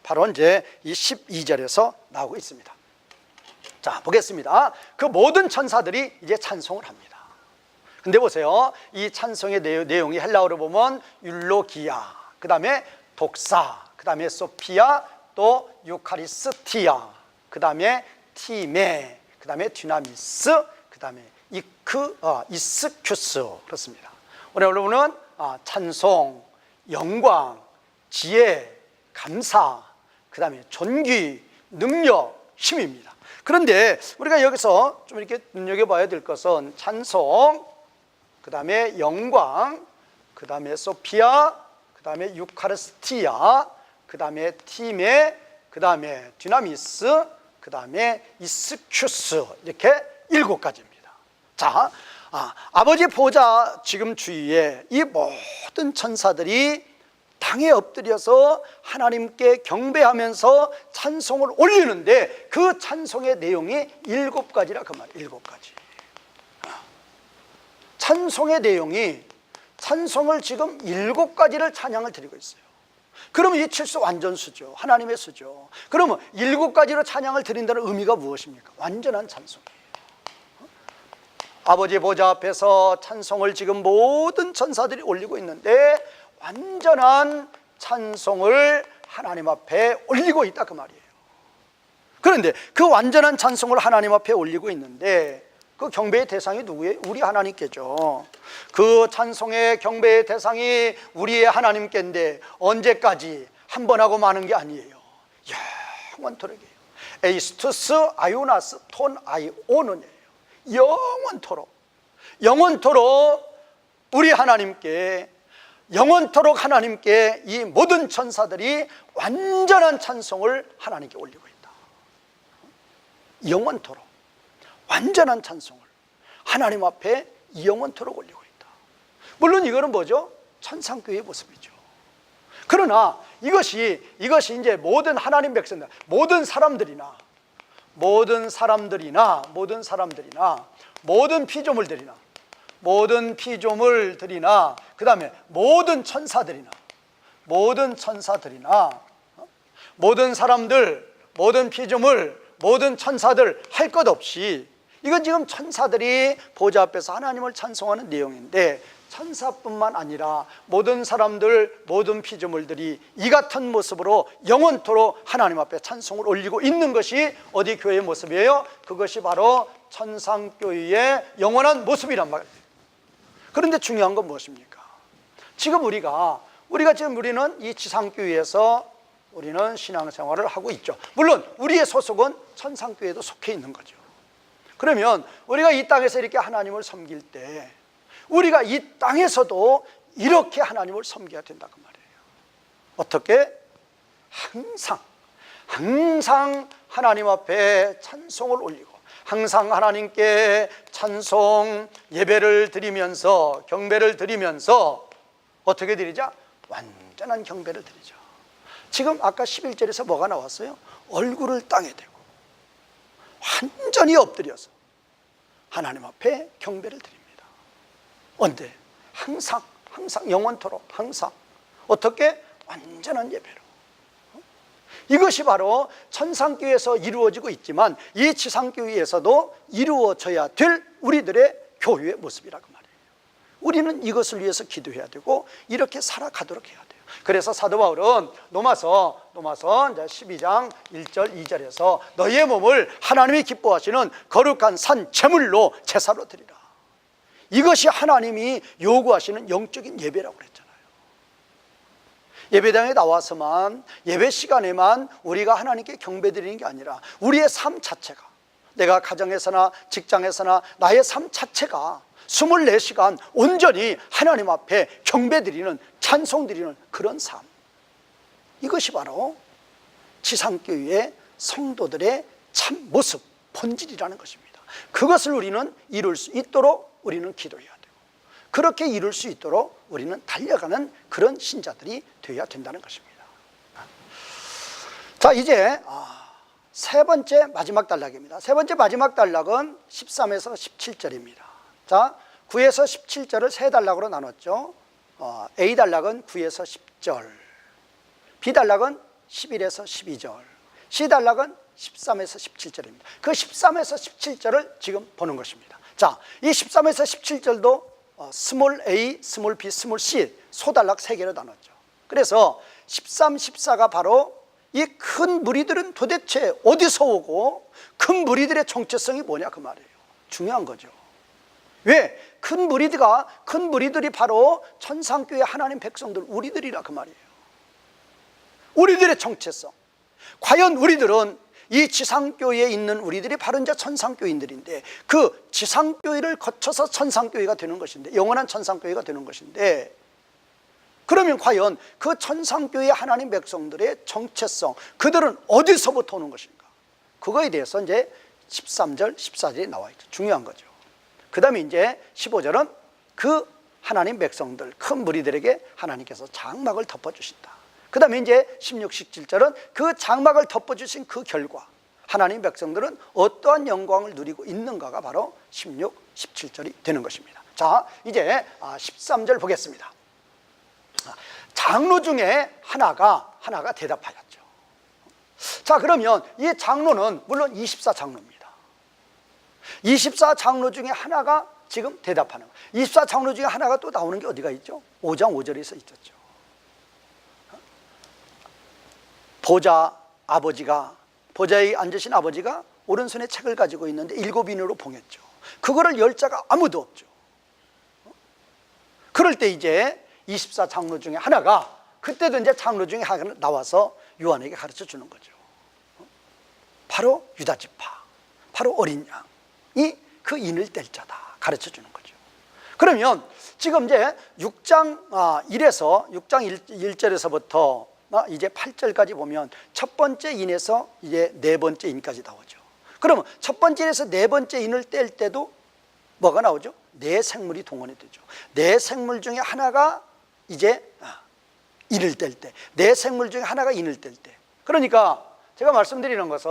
바로 이제 이 12절에서 나오고 있습니다. 자, 보겠습니다. 그 모든 천사들이 이제 찬송을 합니다. 근데 보세요. 이 찬송의 내용이 헬라어로 보면 율로기야, 그 다음에 독사, 그 다음에 소피아, 또 유카리스티아, 그 다음에 티메, 그 다음에 디나미스, 그 다음에 이스큐스. 그렇습니다. 오늘 여러분은 찬송, 영광, 지혜, 감사, 그 다음에 존귀, 능력, 힘입니다. 그런데 우리가 여기서 좀 이렇게 눈여겨봐야 될 것은 찬송, 그 다음에 영광, 그 다음에 소피아, 그 다음에 유카리스티아, 그 다음에 티메, 그 다음에 디나미스, 그 다음에 이스큐스, 이렇게 7가지입니다. 자, 아버지 보좌 지금 주위에 이 모든 천사들이 땅에 엎드려서 하나님께 경배하면서 찬송을 올리는데 그 찬송의 내용이 7가지라 그 말이에요. 7가지. 찬송의 내용이, 찬송을 지금 7가지를 찬양을 드리고 있어요. 그러면 이 칠수 완전수죠. 하나님의 수죠. 그러면 7가지로 찬양을 드린다는 의미가 무엇입니까? 완전한 찬송이에요. 아버지 보좌 앞에서 찬송을 지금 모든 천사들이 올리고 있는데 완전한 찬송을 하나님 앞에 올리고 있다 그 말이에요. 그런데 그 완전한 찬송을 하나님 앞에 올리고 있는데 그 경배의 대상이 누구예요? 우리 하나님께죠. 그 찬송의 경배의 대상이 우리의 하나님께인데 언제까지 한 번 하고 마는 게 아니에요. 영원토록이에요. 에이스투스 아요나스 톤 아이오는이에요. 영원토록, 영원토록 우리 하나님께, 영원토록 하나님께 이 모든 천사들이 완전한 찬송을 하나님께 올리고 있다. 영원토록 완전한 찬송을 하나님 앞에 영원토록 올리고 있다. 물론 이거는 뭐죠? 천상교회의 모습이죠. 그러나 이것이 이제 모든 하나님 백성들, 모든 사람들이나 모든 피조물들이나 그 다음에 모든 천사들이나 모든 사람들, 모든 피조물, 모든 천사들 할 것 없이, 이건 지금 천사들이 보좌 앞에서 하나님을 찬송하는 내용인데 천사뿐만 아니라 모든 사람들, 모든 피조물들이 이 같은 모습으로 영원토록 하나님 앞에 찬송을 올리고 있는 것이 어디 교회의 모습이에요? 그것이 바로 천상교회의 영원한 모습이란 말이에요. 그런데 중요한 건 무엇입니까? 지금 우리는 이 지상교회에서 우리는 신앙생활을 하고 있죠. 물론 우리의 소속은 천상교회에도 속해 있는 거죠. 그러면 우리가 이 땅에서 이렇게 하나님을 섬길 때 우리가 이 땅에서도 이렇게 하나님을 섬겨야 된다 그 말이에요. 어떻게? 항상 하나님 앞에 찬송을 올리고 항상 하나님께 찬송 예배를 드리면서, 경배를 드리면서 어떻게 드리자? 완전한 경배를 드리죠. 지금 아까 11절에서 뭐가 나왔어요? 얼굴을 땅에 대고 완전히 엎드려서 하나님 앞에 경배를 드립니다. 언제? 항상 영원토록 항상. 어떻게? 완전한 예배로. 이것이 바로 천상교회에서 이루어지고 있지만 이 지상교회에서도 이루어져야 될 우리들의 교회의 모습이라고 말이에요. 우리는 이것을 위해서 기도해야 되고 이렇게 살아가도록 해야 돼요. 그래서 사도 바울은 로마서 12장 1절 2절에서 너희의 몸을 하나님이 기뻐하시는 거룩한 산 제물로 제사로 드리라. 이것이 하나님이 요구하시는 영적인 예배라고 그랬잖아요. 예배당에 나와서만, 예배 시간에만 우리가 하나님께 경배드리는 게 아니라 우리의 삶 자체가, 내가 가정에서나 직장에서나 나의 삶 자체가 24시간 온전히 하나님 앞에 경배드리는, 찬송드리는 그런 삶, 이것이 바로 지상교회의 성도들의 참 모습, 본질이라는 것입니다. 그것을 우리는 이룰 수 있도록 우리는 기도해야 되고, 그렇게 이룰 수 있도록 우리는 달려가는 그런 신자들이 되어야 된다는 것입니다. 자, 이제 세 번째 마지막 단락입니다. 세 번째 마지막 단락은 13에서 17절입니다. 자, 9에서 17절을 세 단락으로 나눴죠. A 단락은 9에서 10절, B 단락은 11에서 12절, C 단락은 13에서 17절입니다. 그 13에서 17절을 지금 보는 것입니다. 자, 이 13에서 17절도 스몰 a, 스몰 b, 스몰 c 소단락 3개로 나눴죠. 그래서 13, 14가 바로 이 큰 무리들은 도대체 어디서 오고 큰 무리들의 정체성이 뭐냐 그 말이에요. 중요한 거죠. 왜? 큰 무리들이 바로 천상교회 하나님 백성들 우리들이라 그 말이에요. 우리들의 정체성. 과연 우리들은 이 지상교회에 있는 우리들이 바로 이제 천상교인들인데 그 지상교회를 거쳐서 천상교회가 되는 것인데 영원한 천상교회가 되는 것인데 그러면 과연 그 천상교회 하나님 백성들의 정체성 그들은 어디서부터 오는 것인가 그거에 대해서 이제 13절 14절에 나와 있죠. 중요한 거죠. 그 다음에 이제 15절은 그 하나님 백성들 큰 무리들에게 하나님께서 장막을 덮어주신다. 그 다음에 이제 16, 17절은 그 장막을 덮어주신 그 결과 하나님 백성들은 어떠한 영광을 누리고 있는가가 바로 16, 17절이 되는 것입니다. 자, 이제 13절 보겠습니다. 장로 중에 하나가 대답하였죠. 자, 그러면 이 장로는 물론 24장로입니다. 24장로 중에 하나가 지금 대답하는 거예요. 24장로 중에 하나가 또 나오는 게 어디가 있죠? 5장 5절에서 있었죠. 보좌에 앉으신 아버지가 오른손에 책을 가지고 있는데 7인으로 봉했죠. 그거를 열 자가 아무도 없죠. 그럴 때 이제 24장로 중에 하나가 그때도 이제 장로 중에 하나가 나와서 요한에게 가르쳐 주는 거죠. 바로 유다지파, 바로 어린 양이 그 인을 뗄 자다 가르쳐 주는 거죠. 그러면 지금 이제 6장 1절에서부터 이제 8절까지 보면 첫 번째 인에서 이제 네 번째 인까지 나오죠. 그러면 첫 번째 인에서 네 번째 인을 뗄 때도 뭐가 나오죠? 네 생물이 동원이 되죠. 네 생물 중에 하나가 이제 인을 뗄 때, 네 생물 중에 하나가 인을 뗄 때. 그러니까 제가 말씀드리는 것은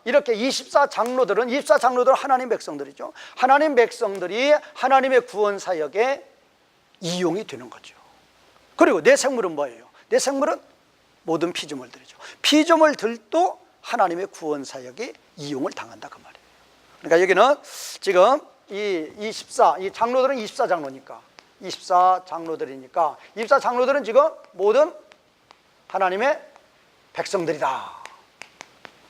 이렇게 24장로들은 하나님 백성들이죠. 하나님 백성들이 하나님의 구원 사역에 이용이 되는 거죠. 그리고 네 생물은 뭐예요? 네 생물은 모든 피조물들이죠. 피조물들도 하나님의 구원 사역에 이용을 당한다 그 말이에요. 그러니까 여기는 지금 이 장로들은 24장로니까 24장로들은 지금 모든 하나님의 백성들이다.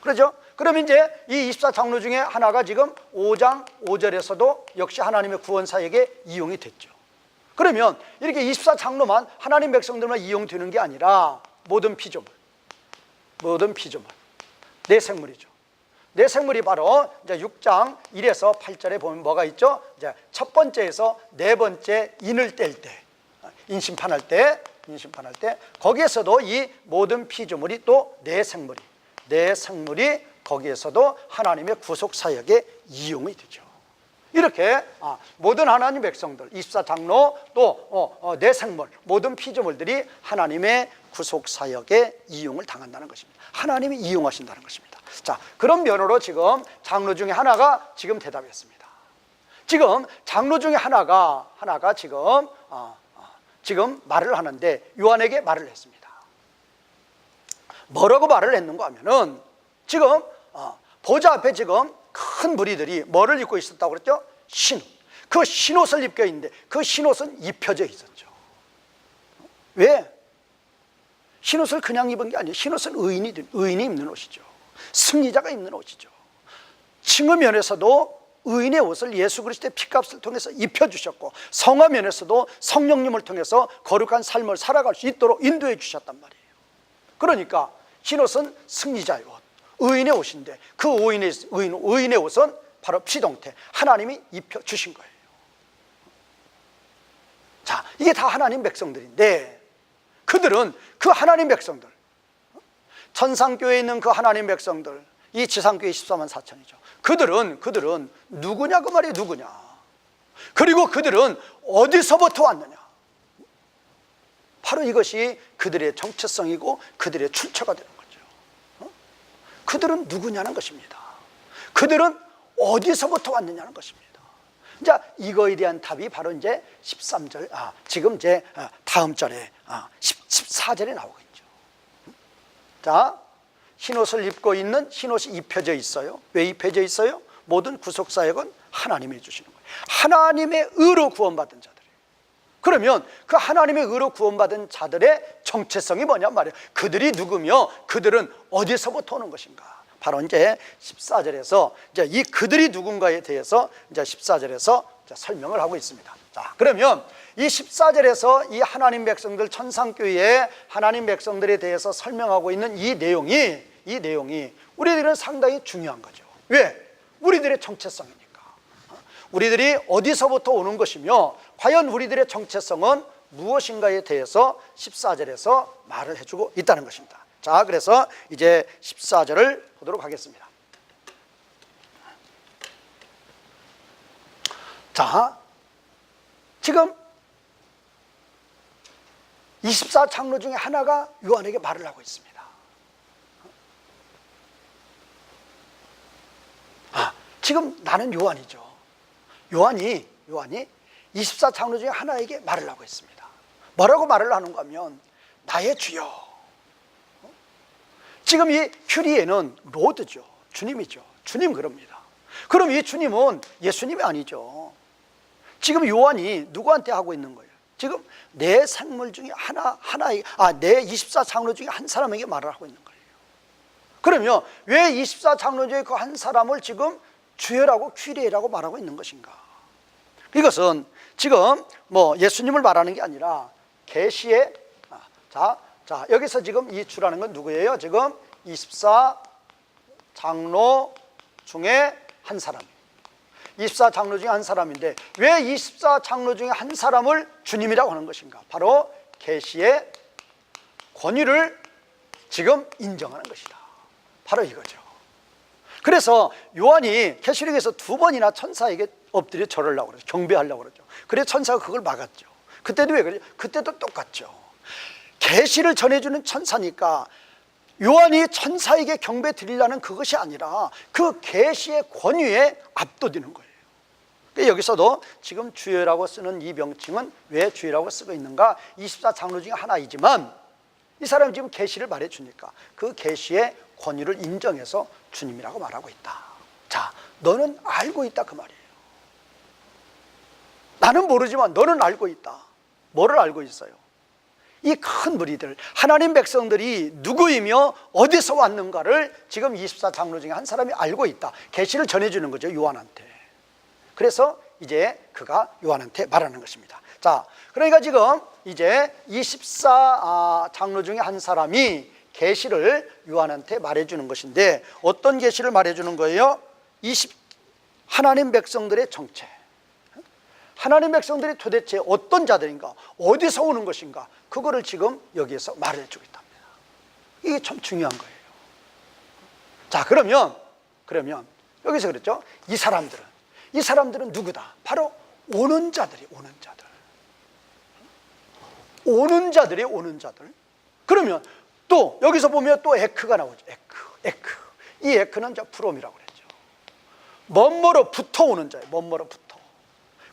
그렇죠? 그럼 이제 이 24장로 중에 하나가 지금 5장 5절에서도 역시 하나님의 구원 사역에 이용이 됐죠. 그러면 이렇게 24장로만 하나님 백성들만 이용되는 게 아니라 모든 피조물 네 생물이죠. 네 생물이 바로 이제 6장 1에서 8절에 보면 뭐가 있죠? 이제 첫 번째에서 네 번째 인을 뗄 때, 인심판할 때 거기에서도 이 모든 피조물이 또 네 생물이 거기에서도 하나님의 구속 사역에 이용이 되죠. 이렇게 모든 하나님 백성들 24장로 또 네 생물 모든 피조물들이 하나님의 구속 사역에 이용을 당한다는 것입니다. 하나님이 이용하신다는 것입니다. 자, 그런 면으로 지금 장로 중에 하나가 지금 대답했습니다. 지금 장로 중에 하나가 지금 말을 하는데 요한에게 말을 했습니다. 뭐라고 말을 했는가 하면은 지금 보좌 앞에 지금 큰 무리들이 뭐를 입고 있었다고 그랬죠? 신옷. 그 신옷을 입고 있는데 그 신옷은 입혀져 있었죠. 왜? 신옷을 그냥 입은 게 아니에요. 신옷은 의인이 입는 옷이죠. 승리자가 입는 옷이죠. 칭의 면에서도 의인의 옷을 예수 그리스도의 피값을 통해서 입혀주셨고, 성화 면에서도 성령님을 통해서 거룩한 삶을 살아갈 수 있도록 인도해 주셨단 말이에요. 그러니까 흰옷은 승리자의 옷, 의인의 옷인데 그 의인의 옷은 바로 피동태, 하나님이 입혀주신 거예요. 자, 이게 다 하나님 백성들인데 그들은 그 하나님 백성들, 천상교회에 있는 그 하나님 백성들, 이 지상교회 14만 4천이죠. 그들은 누구냐 그 말이에요. 누구냐. 그리고 그들은 어디서부터 왔느냐. 바로 이것이 그들의 정체성이고 그들의 출처가 되는 거죠. 그들은 누구냐는 것입니다. 그들은 어디서부터 왔느냐는 것입니다. 자, 이거에 대한 답이 바로 이제 13절, 지금 이제 다음 절에 14절에 나오고 있죠. 자, 흰옷을 입고 있는, 흰옷이 입혀져 있어요. 왜 입혀져 있어요? 모든 구속사역은 하나님이 해주시는 거예요. 하나님의 의로 구원받은 자들이에요. 그러면 그 하나님의 의로 구원받은 자들의 정체성이 뭐냐 말이에요. 그들이 누구며 그들은 어디서부터 오는 것인가. 바로 이제 14절에서 이제 이 그들이 누군가에 대해서 이제 14절에서 설명을 하고 있습니다. 자, 그러면 이 14절에서 이 하나님 백성들, 천상교회의 하나님 백성들에 대해서 설명하고 있는 이 내용이 우리들은 상당히 중요한 거죠. 왜? 우리들의 정체성이니까. 우리들이 어디서부터 오는 것이며 과연 우리들의 정체성은 무엇인가에 대해서 14절에서 말을 해주고 있다는 것입니다. 자, 그래서 이제 14절을 보도록 하겠습니다. 자, 지금 24장로 중에 하나가 요한에게 말을 하고 있습니다. 지금 나는 요한이죠. 요한이 24장로 중에 하나에게 말을 하고 있습니다. 뭐라고 말을 하는가 하면 나의 주여. 지금 이 큐리에는 로드죠. 주님이죠. 주님 그럽니다. 그럼 이 주님은 예수님이 아니죠. 지금 요한이 누구한테 하고 있는 거예요? 지금 내 생물 중에 내 24장로 중에 한 사람에게 말을 하고 있는 거예요. 그러면 왜 24장로 중에 그 한 사람을 지금 주여라고 큐리에라고 말하고 있는 것인가? 이것은 지금 뭐 예수님을 말하는 게 아니라 계시의 여기서 지금 이 주라는 건 누구예요? 지금 24장로 중에 한 사람이에요. 24장로 중에 한 사람인데 왜 24장로 중에 한 사람을 주님이라고 하는 것인가? 바로 계시의 권위를 지금 인정하는 것이다. 바로 이거죠. 그래서 요한이 계시록에서 2번이나 천사에게 엎드려 절하려고 그러죠. 경배하려고 그러죠. 그래서 천사가 그걸 막았죠. 그때도 왜 그러죠? 그때도 똑같죠. 계시를 전해주는 천사니까 요한이 천사에게 경배 드리려는 그것이 아니라 그 계시의 권위에 압도되는 거예요. 여기서도 지금 주여라고 쓰는 이 명칭은 왜 주여라고 쓰고 있는가? 24장로 중에 하나이지만 이 사람이 지금 계시를 말해주니까 그 계시의 권위를 인정해서 주님이라고 말하고 있다. 자, 너는 알고 있다 그 말이에요. 나는 모르지만 너는 알고 있다. 뭐를 알고 있어요? 이 큰 무리들, 하나님 백성들이 누구이며 어디서 왔는가를 지금 24장로 중에 한 사람이 알고 있다. 계시를 전해주는 거죠, 요한한테. 그래서 이제 그가 요한한테 말하는 것입니다. 자, 그러니까 지금 이제 24장로 중에 한 사람이 계시를 요한한테 말해주는 것인데 어떤 계시를 말해주는 거예요? 하나님 백성들의 정체, 하나님 백성들이 도대체 어떤 자들인가, 어디서 오는 것인가, 그거를 지금 여기에서 말을 해주고 있답니다. 이게 참 중요한 거예요. 자, 그러면 여기서 그랬죠. 이 사람들은 누구다? 바로 오는 자들이 오는 자들. 그러면 또 여기서 보면 또 에크가 나오죠. 에크. 이 에크는 프롬이라고 그랬죠. 먼머로부터 오는 자예요. 먼머로부터.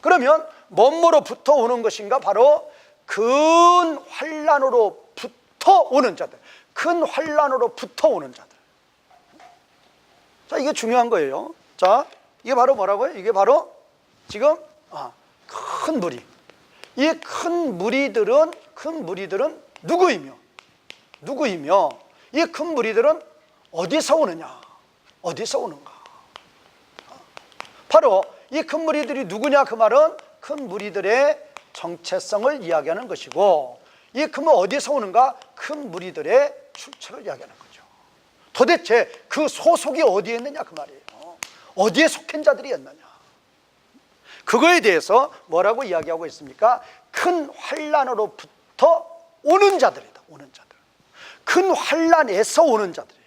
그러면 먼머로부터 오는 것인가? 바로 큰 환난으로부터 오는 자들. 큰 환난으로부터 오는 자들. 자, 이게 중요한 거예요. 자, 이게 바로 뭐라고요? 이게 바로 지금 큰 무리. 이 큰 무리들은 누구이며 이 큰 무리들은 어디서 오느냐? 어디서 오는가? 바로 이 큰 무리들이 누구냐? 그 말은 큰 무리들의 정체성을 이야기하는 것이고, 이 큰 무리가 어디서 오는가? 큰 무리들의 출처를 이야기하는 거죠. 도대체 그 소속이 어디에 있느냐 그 말이에요. 어디에 속한 자들이었느냐, 그거에 대해서 뭐라고 이야기하고 있습니까? 큰 환난으로부터 오는 자들이다. 오는 자들. 큰 환난에서 오는 자들이에요.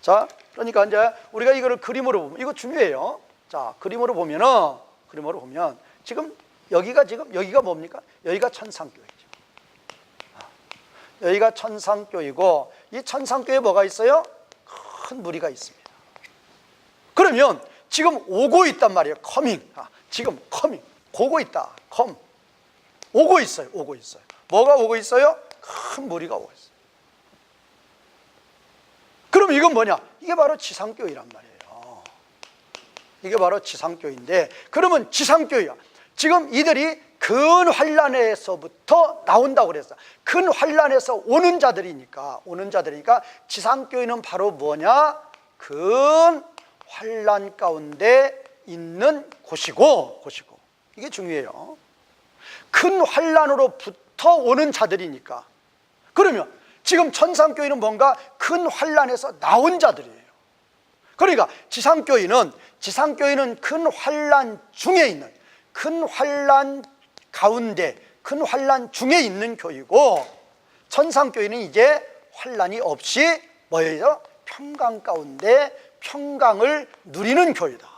자, 그러니까 이제 우리가 이거를 그림으로 보면, 이거 중요해요. 자, 그림으로 보면 지금 여기가 뭡니까? 여기가 천상교회죠. 여기가 천상교회고, 이 천상교회에 뭐가 있어요? 큰 무리가 있습니다. 그러면 지금 오고 있단 말이에요. 지금 오고 있다. 오고 있어요. 뭐가 오고 있어요? 큰 무리가 오고 있어요. 그럼 이건 뭐냐? 이게 바로 지상교회란 말이에요. 이게 바로 지상교회인데, 그러면 지상교회야. 지금 이들이 큰 환란에서부터 나온다고 그랬어. 큰 환란에서 오는 자들이니까 지상교회는 바로 뭐냐? 큰 환란 가운데 있는 곳이고 이게 중요해요. 큰 환란으로부터 오는 자들이니까. 그러면 지금 천상교회는 뭔가 큰 환란에서 나온 자들이에요. 그러니까 지상교회는 큰 환란 중에 있는, 큰 환란 가운데, 큰 환란 중에 있는 교회고, 천상교회는 이제 환란이 없이 뭐예요? 평강 가운데 평강을 누리는 교회다.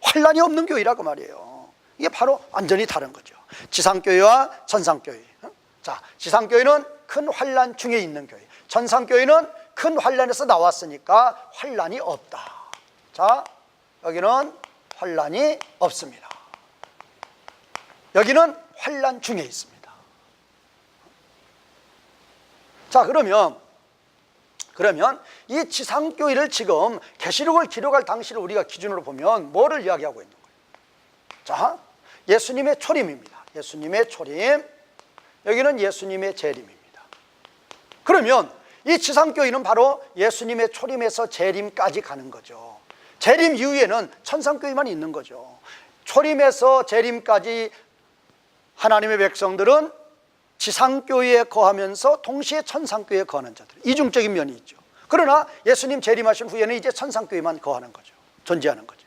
환란이 없는 교회라고 말이에요. 이게 바로 완전히 다른 거죠. 지상교회와 천상교회. 자, 지상교회는 큰 환란 중에 있는 교회, 천상교회는 큰 환란에서 나왔으니까 환란이 없다. 자, 여기는 환란이 없습니다. 여기는 환란 중에 있습니다. 자, 그러면 이 지상교회를 지금 계시록을 기록할 당시를 우리가 기준으로 보면 뭐를 이야기하고 있는 거예요? 자, 예수님의 초림입니다. 예수님의 초림, 여기는 예수님의 재림입니다. 그러면 이 지상교회는 바로 예수님의 초림에서 재림까지 가는 거죠. 재림 이후에는 천상교회만 있는 거죠. 초림에서 재림까지 하나님의 백성들은 지상교회에 거하면서 동시에 천상교회에 거하는 자들, 이중적인 면이 있죠. 그러나 예수님 재림하신 후에는 이제 천상교회만 거하는 거죠. 존재하는 거죠.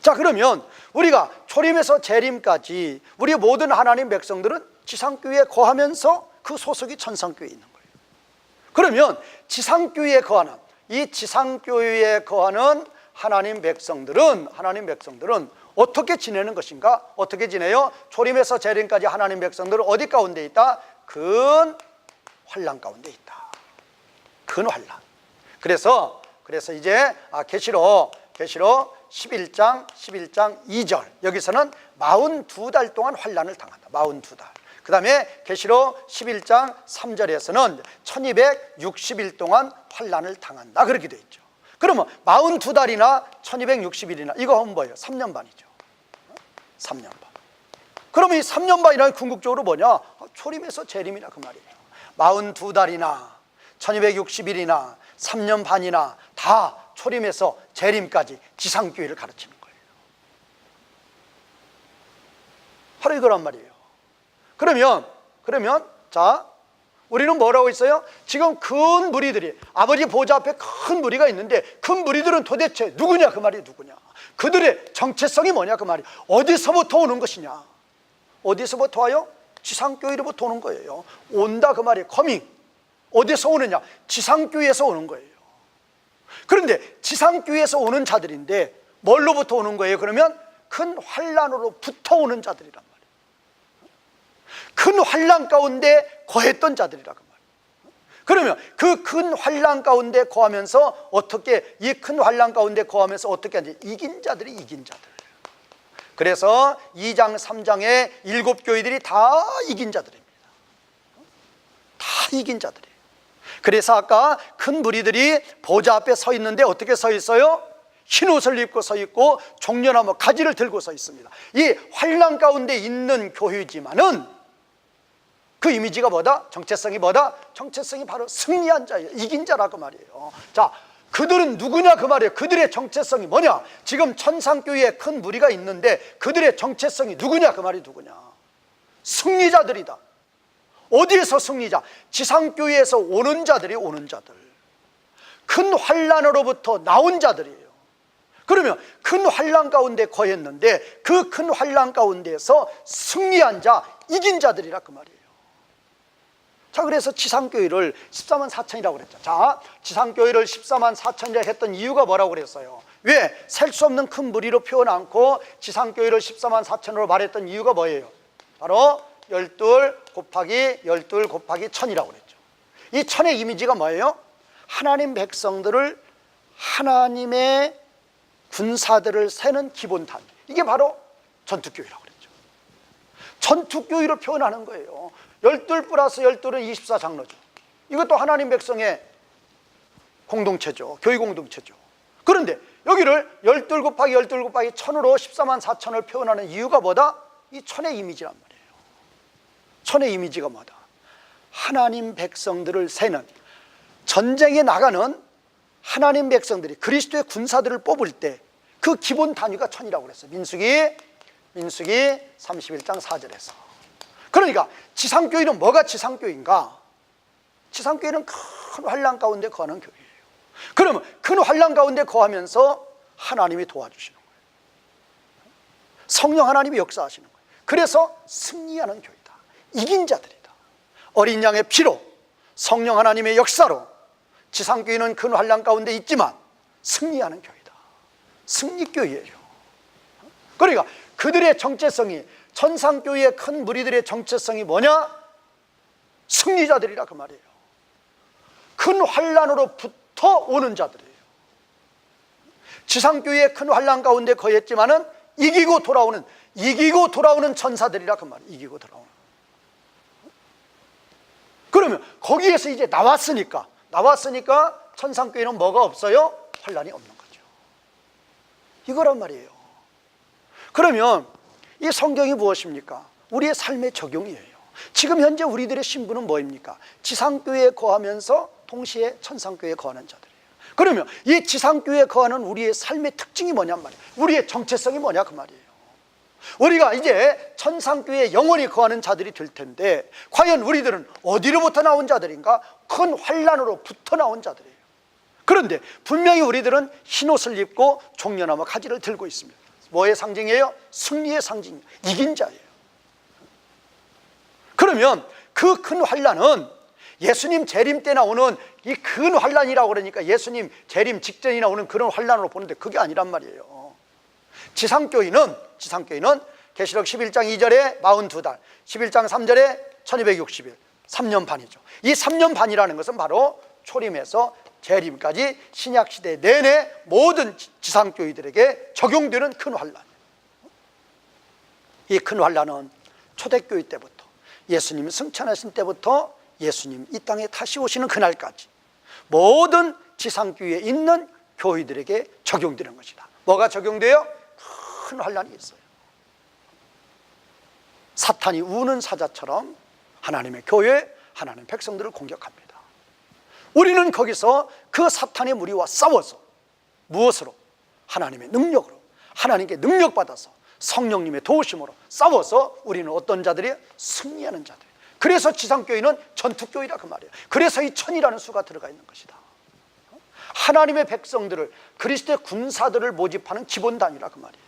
자, 그러면 우리가 초림에서 재림까지 우리 모든 하나님 백성들은 지상교회에 거하면서 그 소속이 천상교회에 있는 거예요. 그러면 지상교회에 거하는, 이 지상교회에 거하는 하나님 백성들은 어떻게 지내는 것인가? 어떻게 지내요? 초림에서 재림까지 하나님 백성들은 어디 가운데 있다? 큰 환란 가운데 있다. 큰 환란. 그래서 이제 계시록 11장 2절, 여기서는 42달 동안 환란을 당한다. 42달. 그 다음에 계시록 11장 3절에서는 1260일 동안 환란을 당한다, 그렇게 되어 있죠. 그러면 42달이나 1260일이나 이거 하면 뭐예요? 3년 반이죠. 3년 반. 그러면 이 3년 반이라는 궁극적으로 뭐냐? 초림에서 재림이라 그 말이에요. 42달이나 1260일이나 3년 반이나 다 초림에서 재림까지 지상교회를 가르치는 거예요. 바로 이거란 말이에요. 그러면 자, 우리는 뭐라고 있어요? 지금 큰 무리들이, 아버지 보좌 앞에 큰 무리가 있는데 그 무리들은 도대체 누구냐? 그 말이 누구냐? 그들의 정체성이 뭐냐? 그 말이 어디서부터 오는 것이냐? 어디서부터 와요? 지상교회로부터 오는 거예요. 온다 그 말이 커밍. 어디서 오느냐? 지상교회에서 오는 거예요. 그런데 지상교회에서 오는 자들인데 뭘로부터 오는 거예요? 그러면 큰 환란으로부터 오는 자들이란 말이에요. 큰 환란 가운데 거했던 자들이라고 말이에요. 그러면 그 큰 환란 가운데 거하면서 어떻게, 이 큰 환란 가운데 거하면서 어떻게 하는지, 이긴 자들이 이긴 자들. 그래서 2장 3장의 7교회들이 다 이긴 자들입니다. 다 이긴 자들이에요. 그래서 아까 큰 무리들이 보좌 앞에 서 있는데 어떻게 서 있어요? 흰 옷을 입고 서 있고 종려나무 가지를 들고 서 있습니다. 이 환란 가운데 있는 교회지만은 그 이미지가 뭐다? 정체성이 뭐다? 정체성이 바로 승리한 자예요. 이긴 자라고 말이에요. 자, 그들은 누구냐 그 말이에요. 그들의 정체성이 뭐냐? 지금 천상교회에 큰 무리가 있는데 그들의 정체성이 누구냐 그 말이 누구냐? 승리자들이다. 어디에서 승리자? 지상교회에서 오는 자들이 오는 자들, 큰 환란으로부터 나온 자들이에요. 그러면 큰 환란 가운데 거했는데 그 큰 환란 가운데에서 승리한 자, 이긴 자들이라 그 말이에요. 자, 그래서 지상교회를 14만 4천이라고 그랬죠. 자, 지상교회를 14만 4천이라 했던 이유가 뭐라고 그랬어요? 왜? 셀 수 없는 큰 무리로 표현 않고 지상교회를 14만 4천으로 말했던 이유가 뭐예요? 바로 12 곱하기 12 곱하기 1000이라고 그랬죠. 이 1000의 이미지가 뭐예요? 하나님 백성들을, 하나님의 군사들을 세는 기본탄, 이게 바로 전투교회라고 그랬죠. 전투교회로 표현하는 거예요. 12 플러스 12는 24장로죠. 이것도 하나님 백성의 공동체죠. 교회 공동체죠. 그런데 여기를 12 곱하기 12 곱하기 1000으로 14만 4천을 표현하는 이유가 뭐다? 이 1000의 이미지란 말이에요. 손의 이미지가 뭐다? 하나님 백성들을 세는, 전쟁에 나가는 하나님 백성들이 그리스도의 군사들을 뽑을 때 그 기본 단위가 천이라고 그랬어요. 민수기 31장 4절에서. 그러니까 지상교회는 뭐가 지상교회인가? 지상교회는 큰 환난 가운데 거하는 교회예요. 그러면 큰 환난 가운데 거하면서 하나님이 도와주시는 거예요. 성령 하나님이 역사하시는 거예요. 그래서 승리하는 교회다. 이긴 자들이다. 어린 양의 피로, 성령 하나님의 역사로 지상교회는 큰 환난 가운데 있지만 승리하는 교회다. 승리교회예요. 그러니까 그들의 정체성이, 천상교회의 큰 무리들의 정체성이 뭐냐? 승리자들이라 그 말이에요. 큰 환난으로부터 오는 자들이에요. 지상교회의 큰 환난 가운데 거했지만은 이기고 돌아오는 천사들이라 그 말이에요. 이기고 돌아오는. 그러면 거기에서 이제 나왔으니까 천상교회는 뭐가 없어요? 환난이 없는 거죠. 이거란 말이에요. 그러면 이 성경이 무엇입니까? 우리의 삶의 적용이에요. 지금 현재 우리들의 신분은 뭐입니까? 지상교회에 거하면서 동시에 천상교회에 거하는 자들이에요. 그러면 이 지상교회에 거하는 우리의 삶의 특징이 뭐냔 말이에요. 우리의 정체성이 뭐냐 그 말이에요. 우리가 이제 천상교회에 영원히 거하는 자들이 될 텐데, 과연 우리들은 어디로부터 나온 자들인가? 큰 환난으로부터 나온 자들이에요. 그런데 분명히 우리들은 흰옷을 입고 종려나무 가지를 들고 있습니다. 뭐의 상징이에요? 승리의 상징이에요. 이긴 자예요. 그러면 그 큰 환난은 예수님 재림 때 나오는 이 큰 환난이라고 그러니까 예수님 재림 직전이 나오는 그런 환난으로 보는데 그게 아니란 말이에요. 지상교회는 계시록 11장 2절에 42달, 11장 3절에 1260일, 3년 반이죠. 이 3년 반이라는 것은 바로 초림에서 재림까지 신약시대 내내 모든 지상교회들에게 적용되는 큰 환난. 이 큰 환난은 초대교회 때부터, 예수님이 승천하신 때부터 예수님 이 땅에 다시 오시는 그날까지 모든 지상교회에 있는 교회들에게 적용되는 것이다. 뭐가 적용돼요? 큰 환난이 있어요. 사탄이 우는 사자처럼 하나님의 교회, 하나님의 백성들을 공격합니다. 우리는 거기서 그 사탄의 무리와 싸워서 무엇으로? 하나님의 능력으로, 하나님께 능력받아서 성령님의 도우심으로 싸워서 우리는 어떤 자들이에요? 승리하는 자들. 그래서 지상교회는 전투교회라 그 말이에요. 그래서 이 천이라는 수가 들어가 있는 것이다. 하나님의 백성들을, 그리스도의 군사들을 모집하는 기본 단위라 그 말이에요.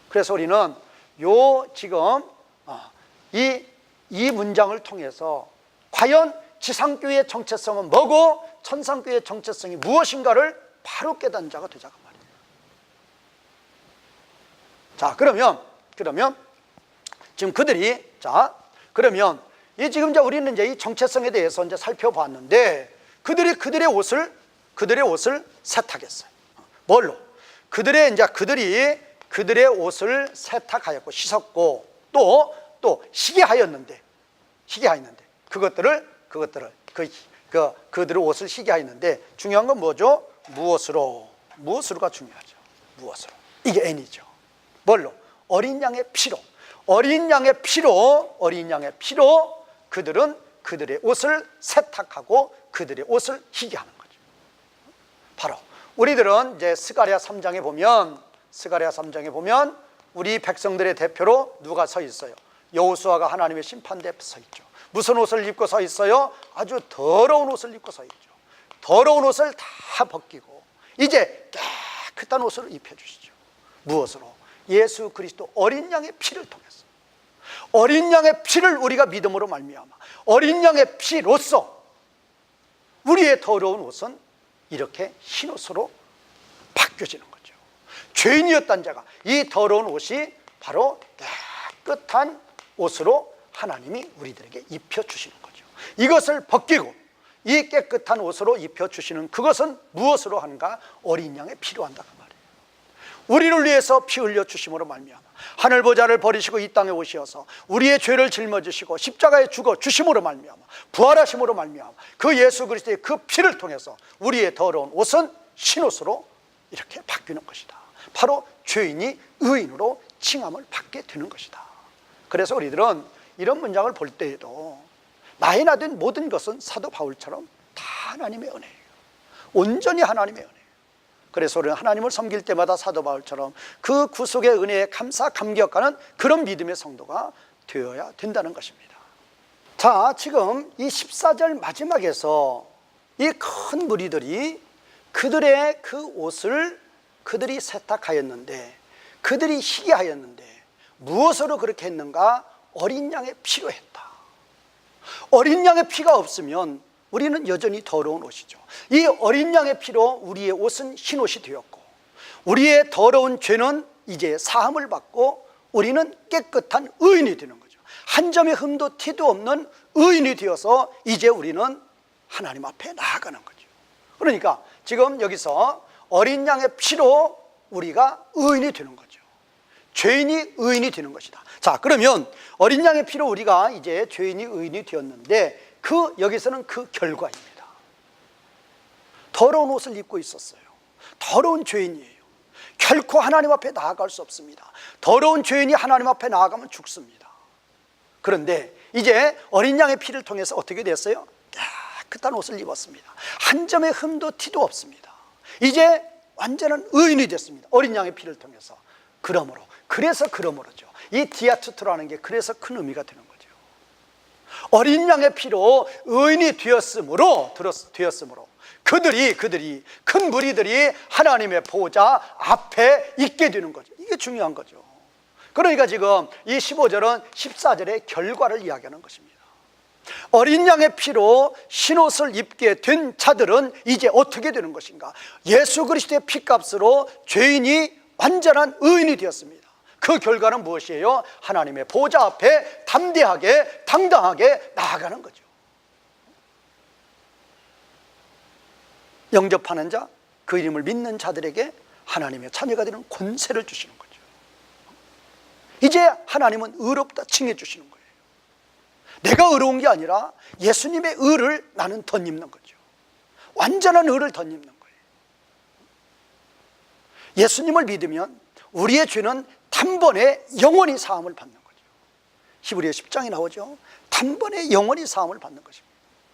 그래서 우리는 지금 이 문장을 통해서 과연 지상교회의 정체성은 뭐고 천상교회의 정체성이 무엇인가를 바로 깨닫는 자가 되자 그 말이에요. 자, 그러면 지금 그러면 지금 우리는 이제 이 정체성에 대해서 이제 살펴봤는데, 그들의 옷을 세탁했어요. 뭘로? 그들의 옷을 세탁하였고 씻었고 또 희게하였는데 그들의 옷을 희게하였는데, 중요한 건 뭐죠? 무엇으로가 중요하죠. 무엇으로? 이게 N이죠. 뭘로? 어린 양의 피로 그들은 그들의 옷을 세탁하고 그들의 옷을 희게하는 거죠. 바로 우리들은 이제 스가랴 3장에 보면 우리 백성들의 대표로 누가 서 있어요? 여호수아가 하나님의 심판대에 서 있죠. 무슨 옷을 입고 서 있어요? 아주 더러운 옷을 입고 서 있죠. 더러운 옷을 다 벗기고 이제 깨끗한 옷을 입혀주시죠. 무엇으로? 예수 그리스도 어린 양의 피를 통해서. 어린 양의 피를 우리가 믿음으로 말미암아 어린 양의 피로써 우리의 더러운 옷은 이렇게 흰 옷으로 바뀌어지는 거죠. 죄인이었던 자가 이 더러운 옷이 바로 깨끗한 옷으로 하나님이 우리들에게 입혀주시는 거죠. 이것을 벗기고 이 깨끗한 옷으로 입혀주시는 그것은 무엇으로 하는가? 어린 양의 피로 한다 그 말이에요. 우리를 위해서 피 흘려주심으로 말미암아 하늘 보좌를 버리시고 이 땅에 오시어서 우리의 죄를 짊어지시고 십자가에 죽어 주심으로 말미암아 부활하심으로 말미암아 그 예수 그리스도의 그 피를 통해서 우리의 더러운 옷은 흰옷으로 이렇게 바뀌는 것이다. 바로 죄인이 의인으로 칭함을 받게 되는 것이다. 그래서 우리들은 이런 문장을 볼 때에도 나이나 된 모든 것은 사도 바울처럼 다 하나님의 은혜예요. 온전히 하나님의 은혜예요. 그래서 우리는 하나님을 섬길 때마다 사도 바울처럼 그 구속의 은혜에 감사 감격하는 그런 믿음의 성도가 되어야 된다는 것입니다. 자, 지금 이 14절 마지막에서 이 큰 무리들이 그들의 그 옷을 그들이 세탁하였는데, 그들이 희게하였는데 무엇으로 그렇게 했는가? 어린 양의 피로 했다. 어린 양의 피가 없으면 우리는 여전히 더러운 옷이죠. 이 어린 양의 피로 우리의 옷은 흰 옷이 되었고, 우리의 더러운 죄는 이제 사함을 받고 우리는 깨끗한 의인이 되는 거죠. 한 점의 흠도 티도 없는 의인이 되어서 이제 우리는 하나님 앞에 나아가는 거죠. 그러니까 지금 여기서 어린 양의 피로 우리가 의인이 되는 거죠. 죄인이 의인이 되는 것이다. 자, 그러면 어린 양의 피로 우리가 이제 죄인이 의인이 되었는데, 여기서는 그 결과입니다. 더러운 옷을 입고 있었어요. 더러운 죄인이에요. 결코 하나님 앞에 나아갈 수 없습니다. 더러운 죄인이 하나님 앞에 나아가면 죽습니다. 그런데 이제 어린 양의 피를 통해서 어떻게 됐어요? 깨끗한 옷을 입었습니다. 한 점의 흠도 티도 없습니다. 이제 완전한 의인이 됐습니다. 어린 양의 피를 통해서. 그러므로죠. 이 디아투토라는 게 그래서 큰 의미가 되는 거죠. 어린 양의 피로 의인이 되었으므로 그들이 큰 무리들이 하나님의 보좌 앞에 있게 되는 거죠. 이게 중요한 거죠. 그러니까 지금 이 15절은 14절의 결과를 이야기하는 것입니다. 어린 양의 피로 흰옷을 입게 된 자들은 이제 어떻게 되는 것인가? 예수 그리스도의 피값으로 죄인이 완전한 의인이 되었습니다. 그 결과는 무엇이에요? 하나님의 보좌 앞에 담대하게 당당하게 나아가는 거죠. 영접하는 자, 그 이름을 믿는 자들에게 하나님의 자녀가 되는 권세를 주시는 거죠. 이제 하나님은 의롭다 칭해 주시는 거예요. 내가 의로운 게 아니라 예수님의 의를 나는 덧입는 거죠. 완전한 의를 덧입는 거예요. 예수님을 믿으면 우리의 죄는 단번에 영원히 사함을 받는 거죠. 히브리서 10장에 나오죠. 단번에 영원히 사함을 받는 것입니다.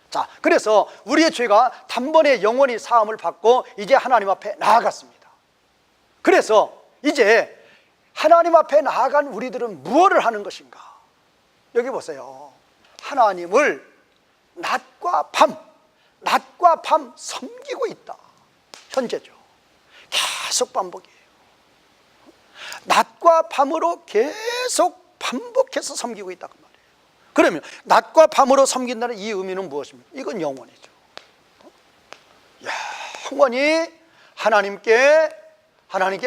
자, 그래서 우리의 죄가 단번에 영원히 사함을 받고 이제 하나님 앞에 나아갔습니다. 그래서 이제 하나님 앞에 나아간 우리들은 무엇을 하는 것인가? 여기 보세요. 하나님을 낮과 밤 섬기고 있다. 현재죠. 계속 반복이에요. 낮과 밤으로 계속 반복해서 섬기고 있다 그 말이에요. 그러면 낮과 밤으로 섬긴다는 이 의미는 무엇입니까? 이건 영원이죠. 영원히 하나님께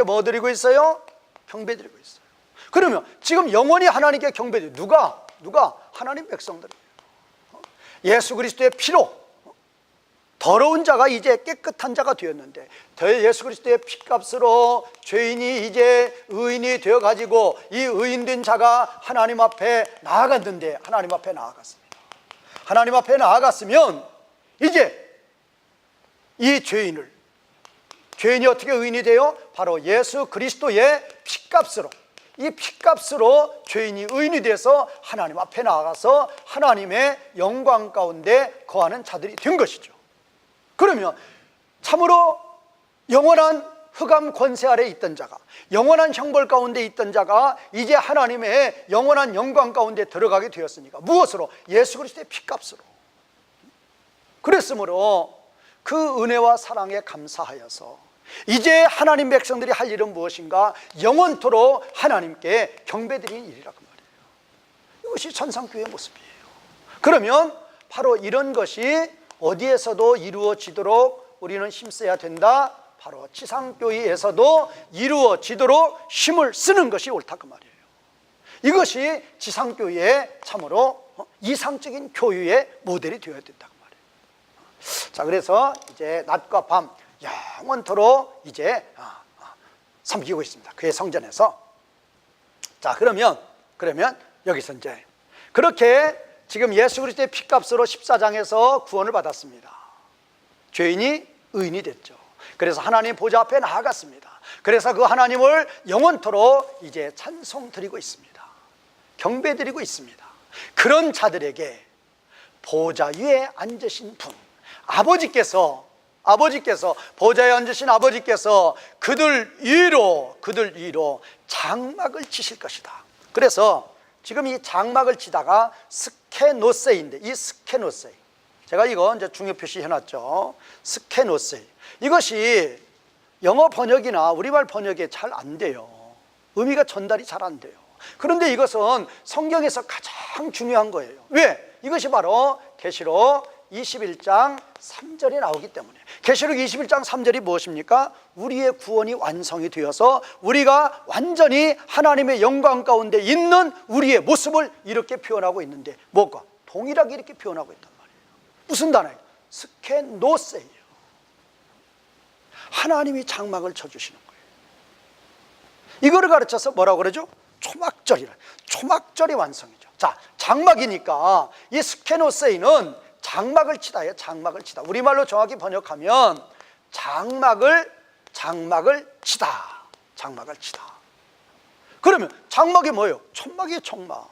뭐 드리고 있어요? 경배 드리고 있어요. 그러면 지금 영원히 하나님께 경배 드리고 누가? 하나님 백성들이에요. 예수 그리스도의 피로 더러운 자가 이제 깨끗한 자가 되었는데, 예수 그리스도의 피값으로 죄인이 이제 의인이 되어가지고 이 의인된 자가 하나님 앞에 나아갔는데, 하나님 앞에 나아갔습니다. 하나님 앞에 나아갔으면 이제 이 죄인이 어떻게 의인이 돼요? 바로 예수 그리스도의 피값으로, 이 피값으로 죄인이 의인이 돼서 하나님 앞에 나아가서 하나님의 영광 가운데 거하는 자들이 된 것이죠. 그러면 참으로 영원한 흑암 권세 아래 있던 자가, 영원한 형벌 가운데 있던 자가 이제 하나님의 영원한 영광 가운데 들어가게 되었으니까 무엇으로? 예수 그리스도의 피값으로. 그랬으므로 그 은혜와 사랑에 감사하여서 이제 하나님 백성들이 할 일은 무엇인가? 영원토록 하나님께 경배드리는 일이라 그 말이에요. 이것이 천상교회의 모습이에요. 그러면 바로 이런 것이 어디에서도 이루어지도록 우리는 힘써야 된다. 바로 지상교회에서도 이루어지도록 힘을 쓰는 것이 옳다 그 말이에요. 이것이 지상교회의 참으로 이상적인 교회의 모델이 되어야 된다 그 말이에요. 자, 그래서 이제 낮과 밤 영원토록 이제 섬기고 있습니다. 그의 성전에서. 자, 그러면 여기서 이제 그렇게 지금 예수 그리스도의 피값으로 14장에서 구원을 받았습니다. 죄인이 의인이 됐죠. 그래서 하나님 보좌 앞에 나아갔습니다. 그래서 그 하나님을 영원토록 이제 찬송드리고 있습니다. 경배드리고 있습니다. 그런 자들에게 보좌 위에 앉으신 분, 아버지께서 보좌에 앉으신 아버지께서 그들 위로 장막을 치실 것이다. 그래서 지금 이 장막을 치다가 스케노세인데, 이 스케노세, 제가 이거 이제 중요 표시 해놨죠. 스케노세, 이것이 영어 번역이나 우리말 번역에 잘 안 돼요. 의미가 전달이 잘 안 돼요. 그런데 이것은 성경에서 가장 중요한 거예요. 왜? 이것이 바로 계시록 21장 3절에 나오기 때문에. 계시록 21장 3절이 무엇입니까? 우리의 구원이 완성이 되어서 우리가 완전히 하나님의 영광 가운데 있는 우리의 모습을 이렇게 표현하고 있는데, 뭐가? 동일하게 이렇게 표현하고 있단 말이에요. 무슨 단어예요? 스케노세예요. 하나님이 장막을 쳐주시는 거예요. 이거를 가르쳐서 뭐라고 그러죠? 초막절이라. 초막절의 완성이죠. 자, 장막이니까 이 스케노세이는 장막을 치다예요. 장막을 치다. 우리말로 정확히 번역하면 장막을 치다. 장막을 치다. 그러면 장막이 뭐예요? 천막이에요. 천막.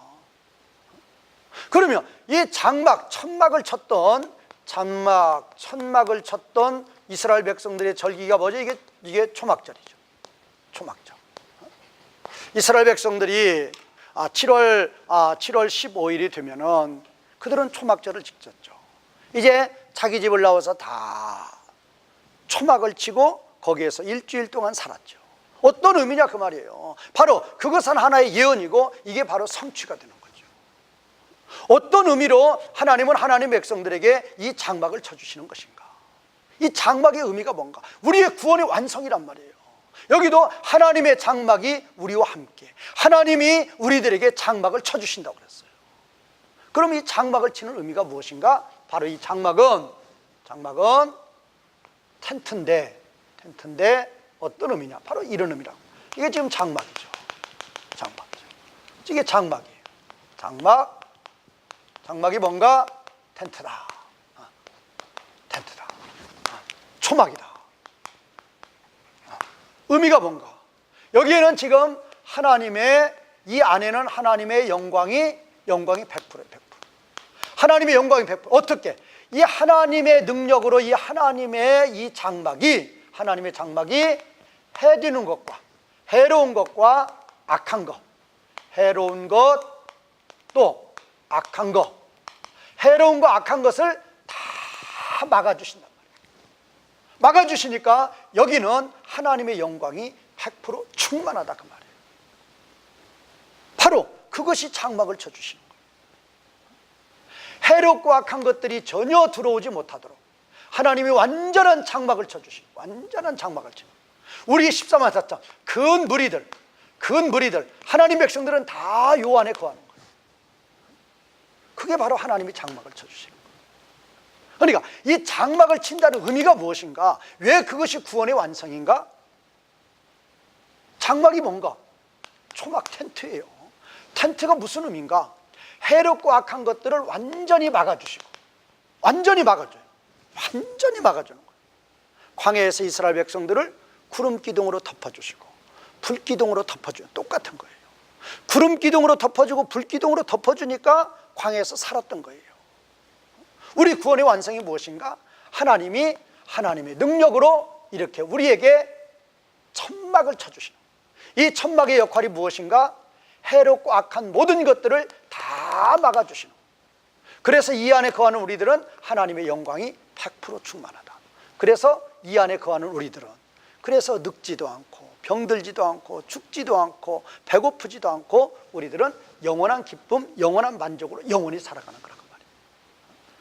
그러면 이 장막, 천막을 쳤던 천막을 쳤던 이스라엘 백성들의 절기가 뭐죠? 이게 초막절이죠. 초막절. 이스라엘 백성들이 7월 15일이 되면은 그들은 초막절을 지켰죠. 이제 자기 집을 나와서 다 초막을 치고 거기에서 일주일 동안 살았죠. 어떤 의미냐 그 말이에요. 바로 그것은 하나의 예언이고 이게 바로 성취가 되는 거죠. 어떤 의미로 하나님은 하나님 백성들에게 이 장막을 쳐주시는 것인가? 이 장막의 의미가 뭔가? 우리의 구원의 완성이란 말이에요. 여기도 하나님의 장막이 우리와 함께, 하나님이 우리들에게 장막을 쳐주신다고 그랬어요. 그럼 이 장막을 치는 의미가 무엇인가? 바로 이 장막은 텐트인데 어떤 의미냐? 바로 이런 의미라고. 이게 지금 장막이죠. 장막이죠. 이게 장막이에요. 장막이 뭔가? 텐트다. 텐트다. 초막이다. 의미가 뭔가? 여기에는 지금 이 안에는 하나님의 영광이 100%예요. 100%. 하나님의 영광이 100%. 어떻게? 이 하나님의 능력으로 이 하나님의 장막이 해지는 것과 해로운 것과 악한 것, 해로운 것 또 악한 것, 해로운 것 악한 것을 다 막아주신단 말이에요. 막아주시니까 여기는 하나님의 영광이 100% 충만하다 그 말이에요. 바로 그것이 장막을 쳐주시는 거예요. 해롭고 악한 것들이 전혀 들어오지 못하도록 하나님이 완전한 장막을 쳐주시고, 완전한 장막을 치고, 우리 13만 4천 근 무리들 하나님 백성들은 다 요 안에 거하는 거예요. 그게 바로 하나님이 장막을 쳐주시는 거예요. 그러니까 이 장막을 친다는 의미가 무엇인가? 왜 그것이 구원의 완성인가? 장막이 뭔가? 초막 텐트예요. 텐트가 무슨 의미인가? 해롭고 악한 것들을 완전히 막아주시고, 완전히 막아줘요. 완전히 막아주는 거예요. 광야에서 이스라엘 백성들을 구름 기둥으로 덮어주시고 불 기둥으로 덮어줘요. 똑같은 거예요. 구름 기둥으로 덮어주고 불 기둥으로 덮어주니까 광야에서 살았던 거예요. 우리 구원의 완성이 무엇인가? 하나님이 하나님의 능력으로 이렇게 우리에게 천막을 쳐주시는 거예요. 이 천막의 역할이 무엇인가? 해롭고 악한 모든 것들을 다 막아주시는 거예요. 그래서 이 안에 거하는 우리들은 하나님의 영광이 100% 충만하다. 그래서 이 안에 거하는 우리들은 그래서 늙지도 않고 병들지도 않고 죽지도 않고 배고프지도 않고 우리들은 영원한 기쁨, 영원한 만족으로 영원히 살아가는 거라고 말이에요.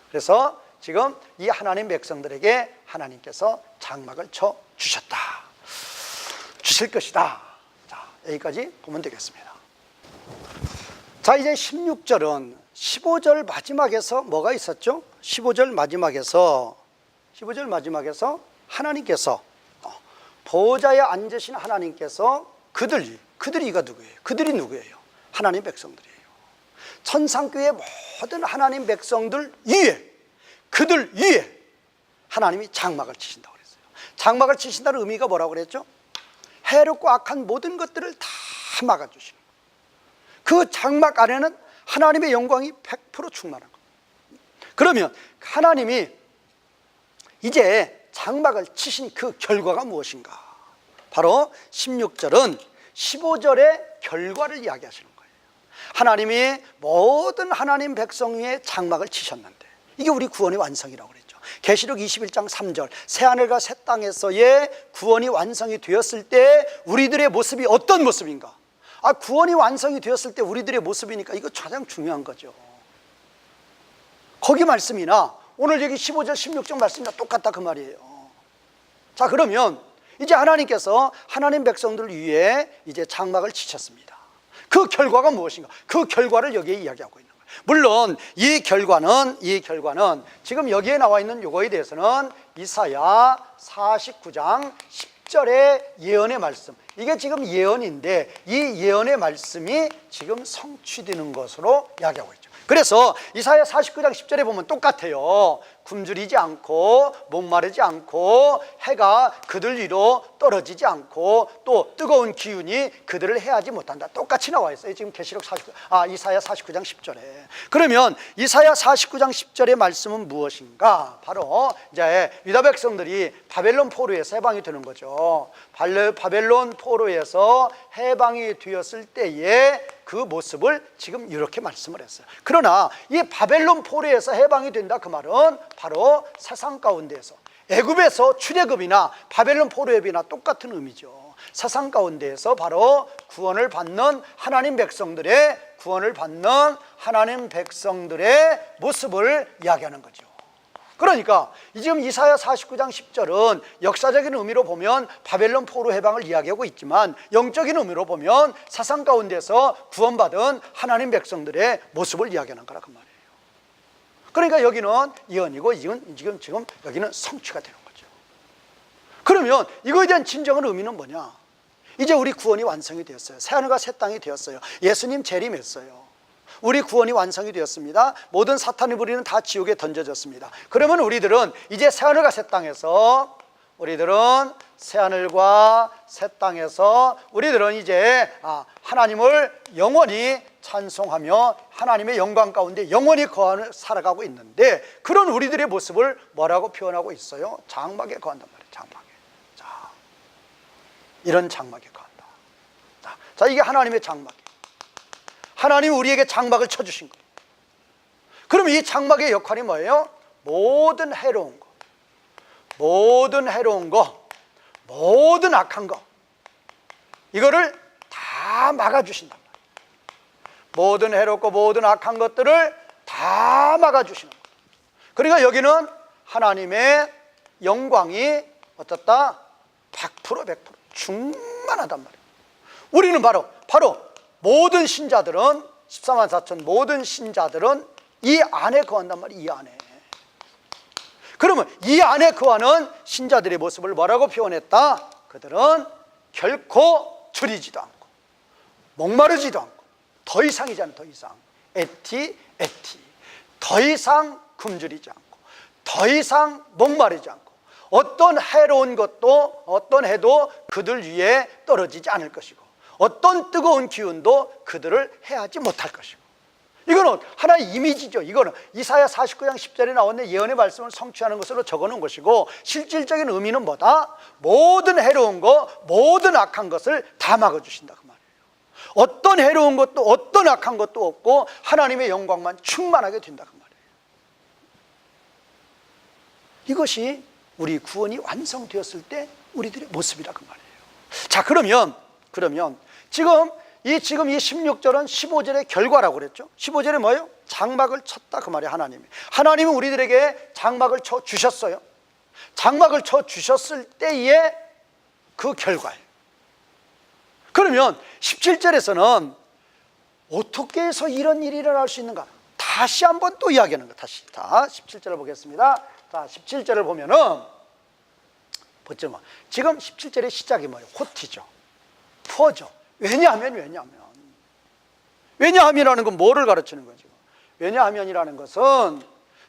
그래서 지금 이 하나님 백성들에게 하나님께서 장막을 쳐 주셨다, 주실 것이다. 자, 여기까지 보면 되겠습니다. 자, 이제 16절은 15절 마지막에서 뭐가 있었죠? 15절 마지막에서 하나님께서 보좌에 앉으신 하나님께서 그들이가 누구예요? 그들이 누구예요? 하나님 백성들이에요. 천상교회 모든 하나님 백성들 위에, 그들 위에 하나님이 장막을 치신다고 그랬어요. 장막을 치신다는 의미가 뭐라고 그랬죠? 해롭고 악한 모든 것들을 다 막아주시는 거예요. 그 장막 안에는 하나님의 영광이 100% 충만한 겁니다. 그러면 하나님이 이제 장막을 치신 그 결과가 무엇인가? 바로 16절은 15절의 결과를 이야기하시는 거예요. 하나님이 모든 하나님 백성 위에 장막을 치셨는데 이게 우리 구원의 완성이라고 그랬죠. 계시록 21장 3절 새하늘과 새 땅에서의 구원이 완성이 되었을 때 우리들의 모습이 어떤 모습인가? 구원이 완성이 되었을 때 우리들의 모습이니까 이거 가장 중요한 거죠. 거기 말씀이나 오늘 여기 15절 16절 말씀이나 똑같다 그 말이에요. 자, 그러면 이제 하나님께서 하나님 백성들 위해 이제 장막을 치셨습니다. 그 결과가 무엇인가? 그 결과를 여기에 이야기하고 있는 거예요. 물론 이 결과는 지금 여기에 나와 있는 요거에 대해서는 이사야 49장 10절의 예언의 말씀, 이게 지금 예언인데 이 예언의 말씀이 지금 성취되는 것으로 이야기하고 있죠. 그래서 이사야 49장 10절에 보면 똑같아요. 굶주리지 않고 목마르지 않고 해가 그들 위로 떨어지지 않고 또 뜨거운 기운이 그들을 해하지 못한다. 똑같이 나와 있어요. 지금 이사야 49장 10절에. 그러면 이사야 49장 10절의 말씀은 무엇인가? 바로 이제 유다 백성들이 바벨론 포로에서 해방이 되는 거죠. 바벨론 포로에서 해방이 되었을 때에 그 모습을 지금 이렇게 말씀을 했어요. 그러나 이 바벨론 포로에서 해방이 된다 그 말은 바로 세상 가운데에서 애굽에서 출애굽이나 바벨론 포로협이나 똑같은 의미죠. 세상 가운데에서 바로 구원을 받는 하나님 백성들의 모습을 이야기하는 거죠. 그러니까 지금 이사야 49장 10절은 역사적인 의미로 보면 바벨론 포로 해방을 이야기하고 있지만 영적인 의미로 보면 세상 가운데서 구원받은 하나님 백성들의 모습을 이야기하는 거라 그 말이에요. 그러니까 여기는 예언이고 지금 여기는 성취가 되는 거죠. 그러면 이거에 대한 진정한 의미는 뭐냐? 이제 우리 구원이 완성이 되었어요. 새하늘과 새 땅이 되었어요. 예수님 재림했어요. 우리 구원이 완성이 되었습니다. 모든 사탄의 부리는 다 지옥에 던져졌습니다. 그러면 우리들은 이제 새하늘과 새 땅에서 우리들은 이제 하나님을 영원히 찬송하며 하나님의 영광 가운데 영원히 살아가고 있는데 그런 우리들의 모습을 뭐라고 표현하고 있어요? 장막에 거한단 말이에요. 장막에. 자, 이런 장막에 거한다. 자, 이게 하나님의 장막이에요. 하나님이 우리에게 장막을 쳐주신 거예요. 그럼 이 장막의 역할이 뭐예요? 모든 해로운 거, 모든 악한 거, 이거를 다 막아주신단 말이에요. 모든 해롭고 모든 악한 것들을 다 막아주시는 거예요. 그러니까 여기는 하나님의 영광이 어떻다? 100% 충만하단 말이에요. 우리는 바로 모든 신자들은 14만 4천 모든 신자들은 이 안에 거한단 말이에요. 이 안에. 그러면 이 안에 거하는 신자들의 모습을 뭐라고 표현했다? 그들은 결코 줄이지도 않고 목마르지도 않고 더 이상이잖아요. 더 이상 더 이상 굶주리지 않고 더 이상 목마르지 않고 어떤 해로운 것도 어떤 해도 그들 위에 떨어지지 않을 것이고 어떤 뜨거운 기운도 그들을 해하지 못할 것이고, 이거는 하나의 이미지죠. 이거는 이사야 49장 10절에 나오는 예언의 말씀을 성취하는 것으로 적어놓은 것이고 실질적인 의미는 뭐다? 모든 해로운 거, 모든 악한 것을 다 막아주신다 그 말이에요. 어떤 해로운 것도 어떤 악한 것도 없고 하나님의 영광만 충만하게 된다 그 말이에요. 이것이 우리 구원이 완성되었을 때 우리들의 모습이라 그 말이에요. 자, 그러면 지금 이 16절은 15절의 결과라고 그랬죠. 15절에 뭐예요? 장막을 쳤다 그 말이에요. 하나님은 우리들에게 장막을 쳐 주셨어요. 장막을 쳐 주셨을 때의 그 결과예요. 그러면 17절에서는 어떻게 해서 이런 일이 일어날 수 있는가? 다시 한번 또 이야기하는 거예요. 다시 17절을 보겠습니다. 자, 17절을 보면은 보죠. 지금 17절의 시작이 뭐예요? 호티죠. 포죠. 왜냐하면이라는 건 뭐를 가르치는 거죠? 왜냐하면이라는 것은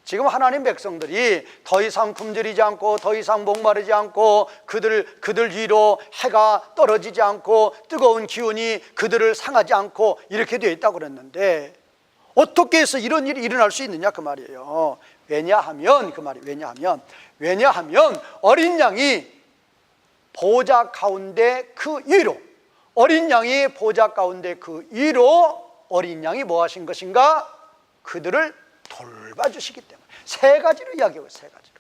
지금 하나님 백성들이 더 이상 굶주리지 않고 더 이상 목마르지 않고 그들 위로 해가 떨어지지 않고 뜨거운 기운이 그들을 상하지 않고 이렇게 되어 있다고 그랬는데 어떻게 해서 이런 일이 일어날 수 있느냐 그 말이에요. 왜냐하면 그 말이 왜냐하면 어린 양이 보좌 가운데 그 위로, 어린 양이 보좌 가운데 그 위로 어린 양이 뭐 하신 것인가? 그들을 돌봐주시기 때문에. 세 가지로 이야기하고, 세 가지로.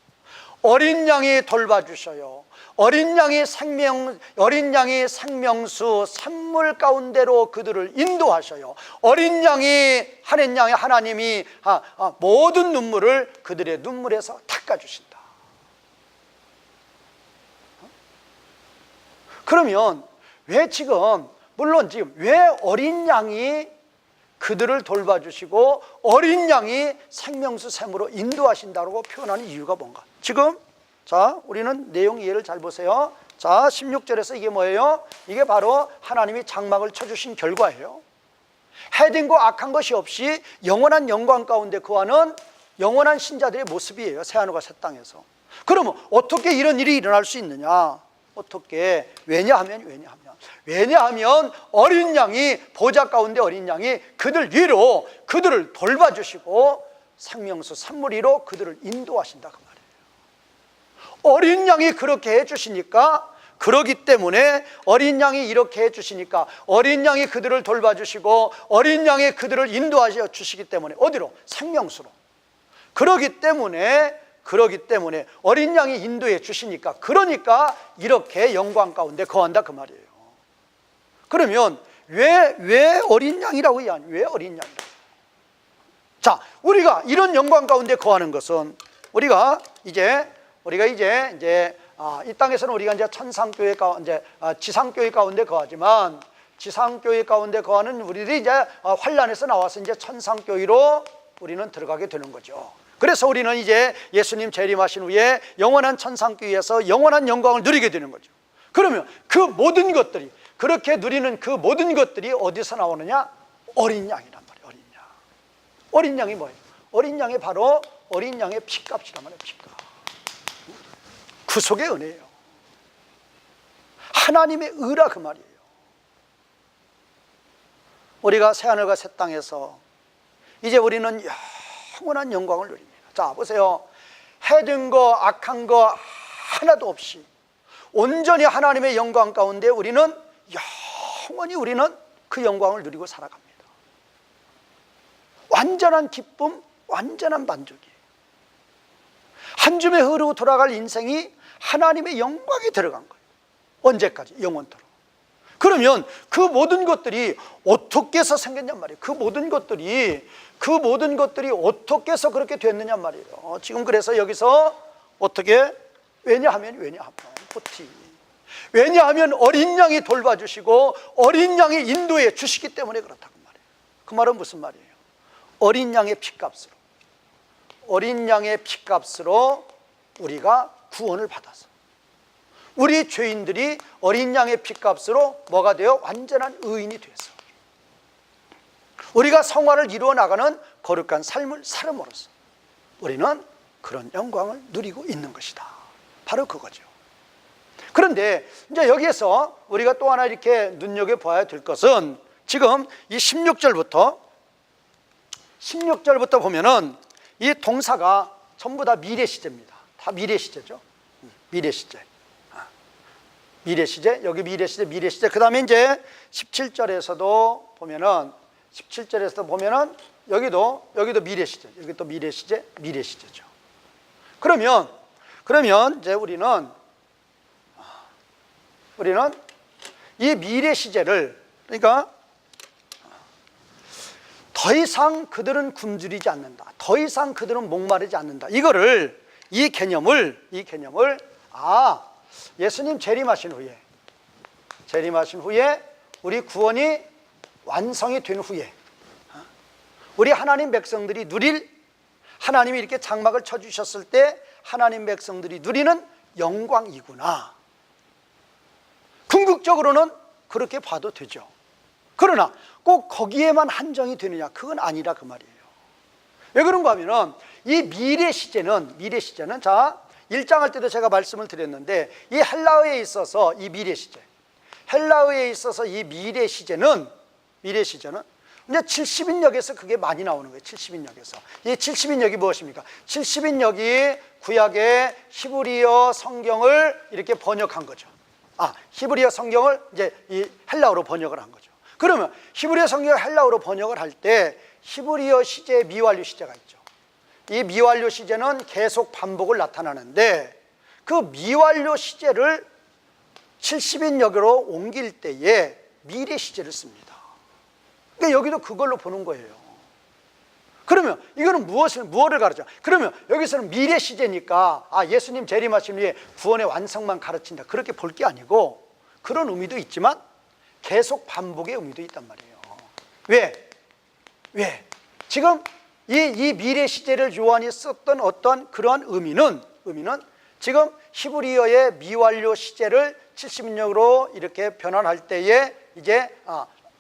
어린 양이 돌봐주셔요. 어린 양이 생명수 산물 가운데로 그들을 인도하셔요. 어린 양이 하나님이 모든 눈물을 그들의 눈물에서 닦아주신다. 그러면 왜 물론 지금 왜 어린 양이 그들을 돌봐주시고 어린 양이 생명수 샘으로 인도하신다고 표현하는 이유가 뭔가? 지금 자, 우리는 내용 이해를 잘 보세요. 자, 16절에서 이게 뭐예요? 이게 바로 하나님이 장막을 쳐주신 결과예요. 해등고 악한 것이 없이 영원한 영광 가운데 거하는 영원한 신자들의 모습이에요. 새하늘과 새 땅에서. 그러면 어떻게 이런 일이 일어날 수 있느냐? 어떻게? 왜냐하면 어린 양이, 보좌 가운데 어린 양이 그들 위로 그들을 돌봐주시고 생명수 산물 위로 그들을 인도하신다 그 말이에요. 어린 양이 그렇게 해주시니까, 그러기 때문에 어린 양이 이렇게 해주시니까, 어린 양이 그들을 돌봐주시고 어린 양이 그들을 인도하셔 주시기 때문에 어디로? 생명수로. 그러기 때문에 어린 양이 인도해 주시니까, 그러니까 이렇게 영광 가운데 거한다 그 말이에요. 그러면 왜 어린 양이라고 이야기하냐? 왜 어린 양이라고? 자, 우리가 이런 영광 가운데 거하는 것은 우리가 이제 이 땅에서는 우리가 이제 천상교회 가운데, 지상교회 가운데 거하지만, 지상교회 가운데 거하는 우리들이 이제 환란에서 나와서 이제 천상교회로 우리는 들어가게 되는 거죠. 그래서 우리는 이제 예수님 재림하신 후에 영원한 천상교회에서 영원한 영광을 누리게 되는 거죠. 그러면 그 모든 것들이, 그렇게 누리는 그 모든 것들이 어디서 나오느냐? 어린 양이란 말이에요. 어린 양. 어린 양이 뭐예요? 어린 양이 바로 어린 양의 피값이란 말이에요. 피값. 구속의 은혜예요. 하나님의 의라 그 말이에요. 우리가 새하늘과 새 땅에서 이제 우리는 영원한 영광을 누립니다. 자, 보세요. 해든 거 악한 거 하나도 없이 온전히 하나님의 영광 가운데 우리는 영원히 그 영광을 누리고 살아갑니다. 완전한 기쁨, 완전한 만족이에요. 한 줌에 흐르고 돌아갈 인생이 하나님의 영광에 들어간 거예요. 언제까지? 영원토록. 그러면 그 모든 것들이 어떻게 해서 생겼냔 말이에요. 그 모든 것들이 어떻게 해서 그렇게 됐느냐 말이에요. 지금 그래서 여기서 어떻게? 왜냐하면 어린 양이 돌봐주시고 어린 양이 인도해 주시기 때문에 그렇다고 말이에요. 그 말은 무슨 말이에요? 어린 양의 피값으로 우리가 구원을 받아서, 우리 죄인들이 어린 양의 피값으로 뭐가 되어? 완전한 의인이 되어서 우리가 성화를 이루어 나가는 거룩한 삶을 살음으로써 우리는 그런 영광을 누리고 있는 것이다. 바로 그거죠. 그런데 이제 여기에서 우리가 또 하나 이렇게 눈여겨봐야 될 것은, 지금 이 16절부터 보면은 이 동사가 전부 다 미래 시제입니다. 다 미래 시제죠. 미래 시제. 여기 미래 시제. 그 다음에 이제 17절에서도 보면은 여기도 미래 시제. 여기 또 미래 시제죠. 그러면 이제 우리는 이 미래 시제를, 그러니까 더 이상 그들은 굶주리지 않는다. 더 이상 그들은 목마르지 않는다. 이 개념을 예수님 재림하신 후에 우리 구원이 완성이 된 후에 우리 하나님 백성들이 하나님이 이렇게 장막을 쳐주셨을 때 하나님 백성들이 누리는 영광이구나. 궁극적으로는 그렇게 봐도 되죠. 그러나 꼭 거기에만 한정이 되느냐? 그건 아니라 그 말이에요. 왜 그런가 하면은 이 미래 시제는 자, 1장 할 때도 제가 말씀을 드렸는데, 이 헬라어에 있어서 이 미래 시제는 이제 70인역에서 그게 많이 나오는 거예요. 70인역에서. 이 70인역이 무엇입니까? 70인역이 구약의 히브리어 성경을 이렇게 번역한 거죠. 히브리어 성경을 이제 이 헬라어로 번역을 한 거죠. 그러면 히브리어 성경을 헬라어로 번역을 할 때 히브리어 시제, 미완료 시제가 있죠. 이 미완료 시제는 계속 반복을 나타나는데 그 미완료 시제를 70인역으로 옮길 때에 미래 시제를 씁니다. 그러니까 여기도 그걸로 보는 거예요. 그러면 이거는 무엇을 가르쳐? 그러면 여기서는 미래 시제니까 예수님 재림하신 후에 구원의 완성만 가르친다, 그렇게 볼 게 아니고 그런 의미도 있지만 계속 반복의 의미도 있단 말이에요. 왜? 지금 이 미래 시제를 요한이 썼던 어떤 그러한 의미는 지금 히브리어의 미완료 시제를 70인역으로 이렇게 변환할 때에 이제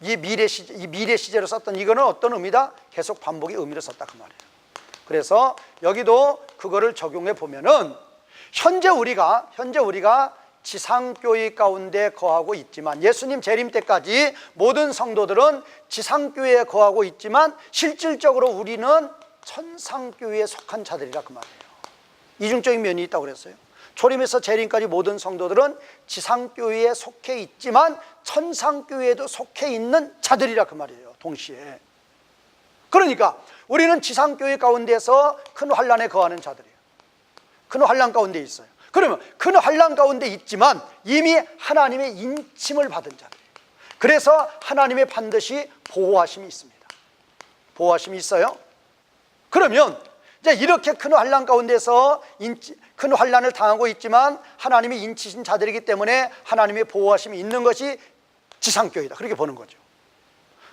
이 미래 시제로 썼던 이거는 어떤 의미다? 계속 반복의 의미를 썼다 그 말이에요. 그래서 여기도 그거를 적용해 보면은 현재 우리가 지상교회 가운데 거하고 있지만, 예수님 재림 때까지 모든 성도들은 지상교회에 거하고 있지만 실질적으로 우리는 천상교회에 속한 자들이라 그 말이에요. 이중적인 면이 있다고 그랬어요. 초림에서 재림까지 모든 성도들은 지상교회에 속해 있지만 천상교회에도 속해 있는 자들이라 그 말이에요, 동시에. 그러니까 우리는 지상교회 가운데서 큰 환난에 거하는 자들이에요. 큰 환난 가운데 있어요. 그러면 큰 환난 가운데 있지만 이미 하나님의 인침을 받은 자들이에요. 그래서 하나님의 반드시 보호하심이 있습니다. 보호하심이 있어요. 그러면 이제 이렇게 큰 환난 가운데서 큰 환난을 당하고 있지만 하나님이 인치신 자들이기 때문에 하나님의 보호하심이 있는 것이 지상교회다, 그렇게 보는 거죠.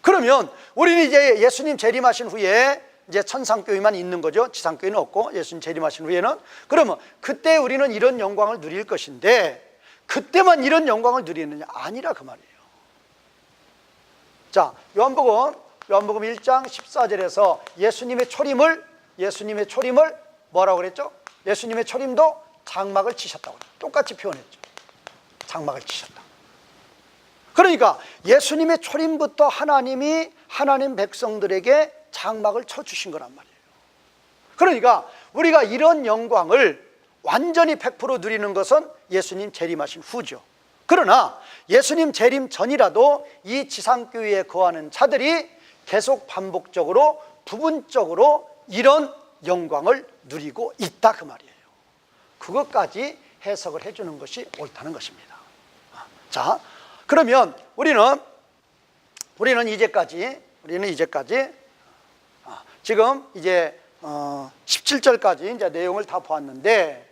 그러면 우리는 이제 예수님 재림하신 후에 이제 천상교회만 있는 거죠. 지상교회는 없고 예수님 재림하신 후에는. 그러면 그때 우리는 이런 영광을 누릴 것인데 그때만 이런 영광을 누리느냐? 아니라 그 말이에요. 자, 요한복음 1장 14절에서 예수님의 초림을 뭐라고 그랬죠? 예수님의 초림도 장막을 치셨다고 똑같이 표현했죠. 장막을 치셨다. 그러니까 예수님의 초림부터 하나님이 하나님 백성들에게 장막을 쳐주신 거란 말이에요. 그러니까 우리가 이런 영광을 완전히 100% 누리는 것은 예수님 재림하신 후죠. 그러나 예수님 재림 전이라도 이 지상교회에 거하는 자들이 계속 반복적으로 부분적으로 이런 영광을 누리고 있다 그 말이에요. 그것까지 해석을 해주는 것이 옳다는 것입니다. 자, 그러면 우리는 이제까지 지금 이제 17절까지 이제 내용을 다 보았는데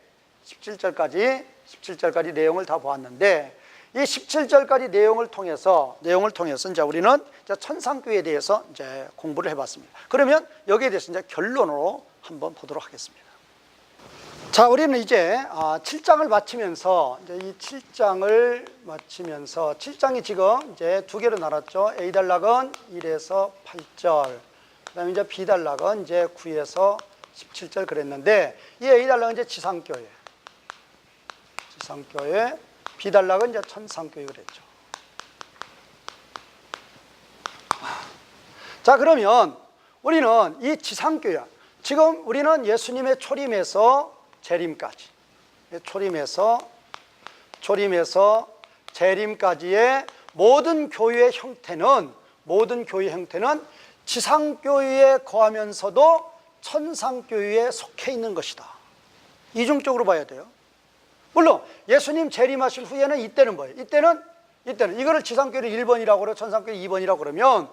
17절까지 내용을 다 보았는데 이 17절까지 내용을 통해서 이제 우리는 이제 천상교회에 대해서 이제 공부를 해봤습니다. 그러면 여기에 대해서 이제 결론으로 한번 보도록 하겠습니다. 자, 우리는 이제 7장을 마치면서 이제 이 7장이 지금 이제 두 개로 나눴죠. A 단락은 1에서 8절, 그다음에 이제 B 단락은 이제 9에서 17절 그랬는데 이 A 단락은 이제 지상교회, B 단락은 이제 천상교회 그랬죠. 자, 그러면 우리는 이 지상교회, 지금 우리는 예수님의 초림에서 재림까지, 초림에서 재림까지의 모든 교회의 형태는 지상교회에 거하면서도 천상교회에 속해 있는 것이다. 이중적으로 봐야 돼요. 물론 예수님 재림하신 후에는 이때는 뭐예요? 이때는 이거를 지상교회를 1번이라고 그러고 천상교회 2번이라고 그러면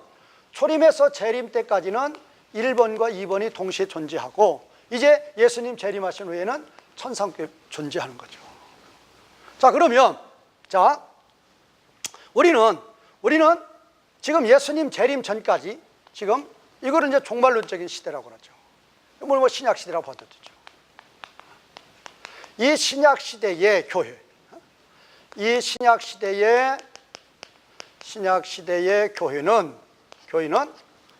초림에서 재림 때까지는 1번과 2번이 동시에 존재하고 이제 예수님 재림하신 후에는 천상교회 존재하는 거죠. 자, 그러면 우리는 지금 예수님 재림 전까지 지금 이거를 이제 종말론적인 시대라고 그러죠. 뭐 신약 시대라고 봐도 되죠. 이 신약 시대의 교회, 이 신약 시대의 교회는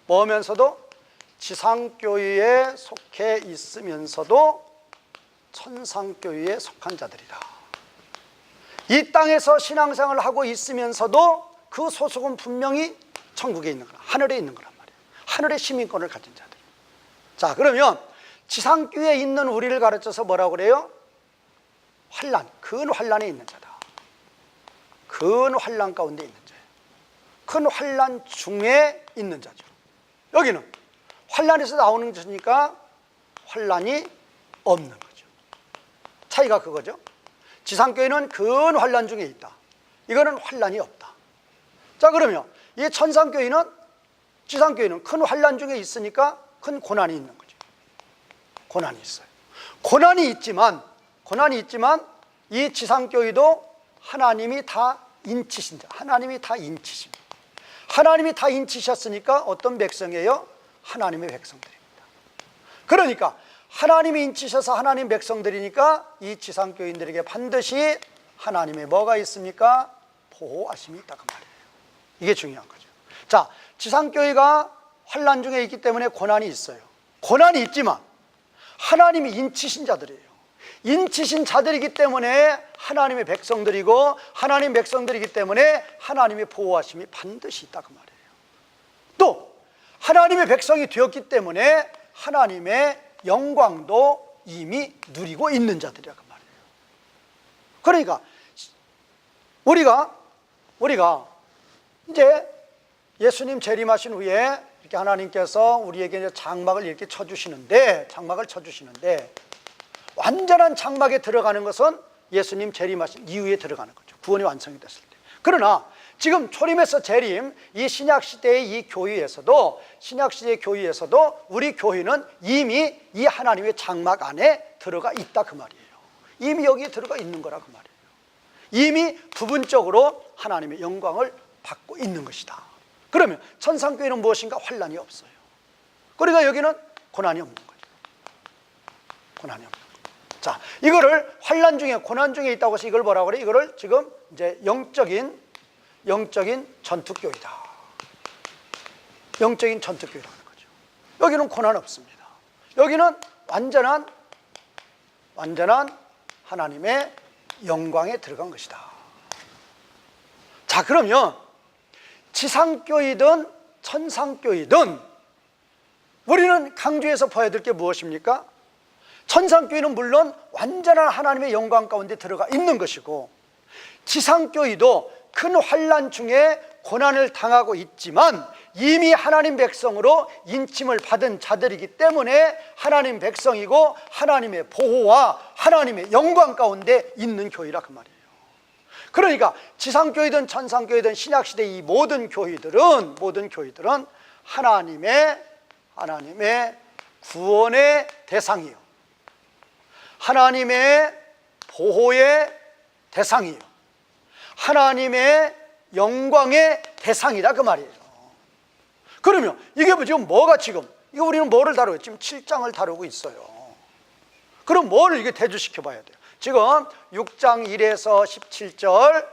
뭐면서도 지상교회에 속해 있으면서도 천상교회에 속한 자들이다. 이 땅에서 신앙생활을 하고 있으면서도 그 소속은 분명히 천국에 있는 거라, 하늘에 있는 거란 말이에요. 하늘의 시민권을 가진 자들. 자, 그러면 지상교회에 있는 우리를 가르쳐서 뭐라고 그래요? 환난, 큰 환난에 있는 자다. 큰 환난 가운데 있는 자예요. 큰 환난 중에 있는 자죠. 여기는 환난에서 나오는 것이니까 환난이 없는 거죠. 차이가 그거죠. 지상교회는 큰 환난 중에 있다. 이거는 환난이 없다. 자, 그러면 이 천상교회는, 지상교회는 큰 환난 중에 있으니까 큰 고난이 있는 거죠. 고난이 있어요. 고난이 있지만 이 지상교회도 하나님이 다 인치신 자, 하나님이 다 인치십니다. 하나님이 다 인치셨으니까 어떤 백성이에요? 하나님의 백성들입니다. 그러니까 하나님이 인치셔서 하나님 백성들이니까 이 지상교인들에게 반드시 하나님의 뭐가 있습니까? 보호하심이 있다, 그 말이에요. 이게 중요한 거죠. 자, 지상교회가 환난 중에 있기 때문에 고난이 있어요. 고난이 있지만 하나님이 인치신 자들이에요. 인치신 자들이기 때문에 하나님의 백성들이고, 하나님 백성들이기 때문에 하나님의 보호하심이 반드시 있다, 그 말이에요. 또 하나님의 백성이 되었기 때문에 하나님의 영광도 이미 누리고 있는 자들이야, 그 말이에요. 그러니까 우리가 이제 예수님 재림하신 후에 이렇게 하나님께서 우리에게 이제 장막을 이렇게 쳐주시는데, 완전한 장막에 들어가는 것은 예수님 재림하신 이후에 들어가는 거죠. 구원이 완성이 됐을 때. 그러나 지금 초림에서 재림, 이 신약시대의 이 교회에서도, 신약시대의 교회에서도 우리 교회는 이미 이 하나님의 장막 안에 들어가 있다, 그 말이에요. 이미 여기에 들어가 있는 거라, 그 말이에요. 이미 부분적으로 하나님의 영광을 받고 있는 것이다. 그러면 천상교회는 무엇인가? 환난이 없어요. 그러니까 여기는 고난이 없는 거죠. 고난이 없는 거죠. 자, 이거를 환난 중에, 고난 중에 있다고 해서 이걸 뭐라고 그래? 이거를 지금 이제 영적인 전투교회다. 영적인 전투교회라는 거죠. 여기는 고난 없습니다. 여기는 완전한 하나님의 영광에 들어간 것이다. 자, 그러면 지상교회든 천상교회든 우리는 강조해서 봐야 될 게 무엇입니까? 천상교회는 물론 완전한 하나님의 영광 가운데 들어가 있는 것이고, 지상교회도 큰 환난 중에 고난을 당하고 있지만 이미 하나님 백성으로 인침을 받은 자들이기 때문에 하나님 백성이고 하나님의 보호와 하나님의 영광 가운데 있는 교회라, 그 말이에요. 그러니까 지상교회든 천상교회든 신약시대 이 모든 교회들은 하나님의 구원의 대상이요, 하나님의 보호의 대상이요, 하나님의 영광의 대상이다, 그 말이에요. 그러면 이게 지금 뭐가 지금, 이거 우리는 뭐를 다루고 지금 7장을 다루고 있어요. 그럼 뭐를 이게 대조시켜 봐야 돼요. 지금 6장 1에서 17절,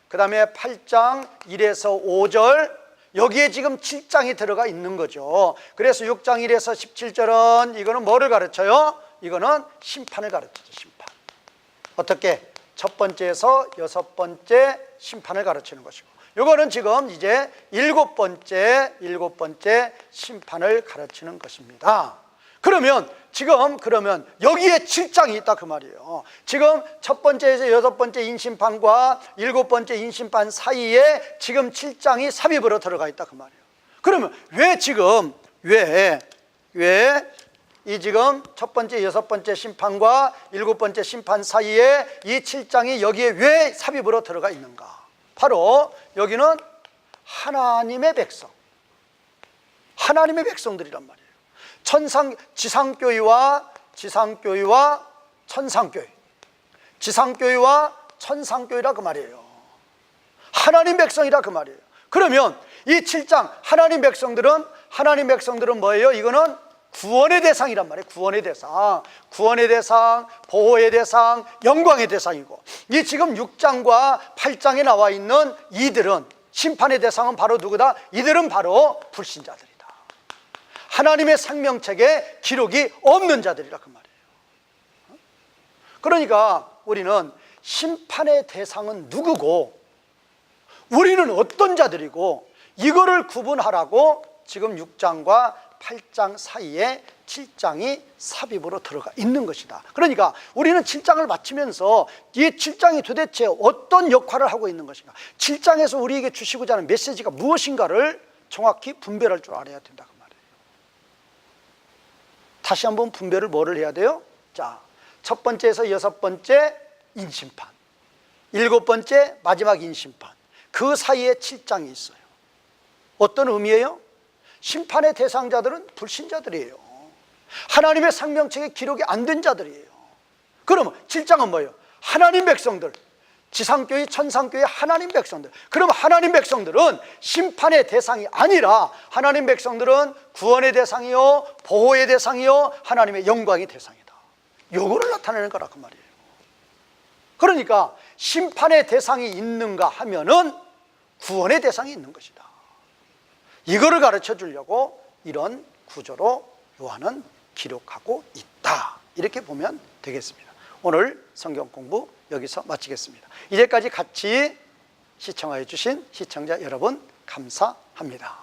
그 다음에 8장 1에서 5절, 여기에 지금 7장이 들어가 있는 거죠. 그래서 6장 1에서 17절은 이거는 뭐를 가르쳐요? 이거는 심판을 가르치죠. 심판. 어떻게? 첫 번째에서 여섯 번째 심판을 가르치는 것이고, 이거는 지금 이제 일곱 번째 심판을 가르치는 것입니다. 그러면 여기에 7장이 있다, 그 말이에요. 지금 첫 번째에서 여섯 번째 인심판과 일곱 번째 인심판 사이에 지금 7장이 삽입으로 들어가 있다, 그 말이에요. 그러면 왜 이 지금 첫 번째 여섯 번째 심판과 일곱 번째 심판 사이에 이 7장이 여기에 왜 삽입으로 들어가 있는가? 바로 여기는 하나님의 백성들이란 말이에요. 지상교회와 천상교회, 지상교회와 천상교회라, 그 말이에요. 하나님 백성이라, 그 말이에요. 그러면 이 7장 하나님 백성들은 뭐예요? 이거는 구원의 대상이란 말이에요. 구원의 대상, 보호의 대상, 영광의 대상이고, 이 지금 6장과 8장에 나와 있는 이들은, 심판의 대상은 바로 누구다? 이들은 바로 불신자들이다. 하나님의 생명책에 기록이 없는 자들이라, 그 말이에요. 그러니까 우리는 심판의 대상은 누구고 우리는 어떤 자들이고, 이거를 구분하라고 지금 6장과 8장 사이에 7장이 삽입으로 들어가 있는 것이다. 그러니까 우리는 7장을 마치면서 이 7장이 도대체 어떤 역할을 하고 있는 것인가, 7장에서 우리에게 주시고자 하는 메시지가 무엇인가를 정확히 분별할 줄 알아야 된다 그 말이에요. 다시 한번 분별을 뭐를 해야 돼요? 자, 첫 번째에서 여섯 번째 인심판, 일곱 번째 마지막 인심판, 그 사이에 7장이 있어요. 어떤 의미예요? 심판의 대상자들은 불신자들이에요. 하나님의 생명책에 기록이 안 된 자들이에요. 그러면 7장은 뭐예요? 하나님 백성들, 지상교회, 천상교회 하나님 백성들. 그럼 하나님 백성들은 심판의 대상이 아니라 하나님 백성들은 구원의 대상이요, 보호의 대상이요, 하나님의 영광의 대상이다. 요거를 나타내는 거라 그 말이에요. 그러니까 심판의 대상이 있는가 하면은 구원의 대상이 있는 것이다. 이거를 가르쳐 주려고 이런 구조로 요한은 기록하고 있다. 이렇게 보면 되겠습니다. 오늘 성경 공부 여기서 마치겠습니다. 이제까지 같이 시청하여 주신 시청자 여러분 감사합니다.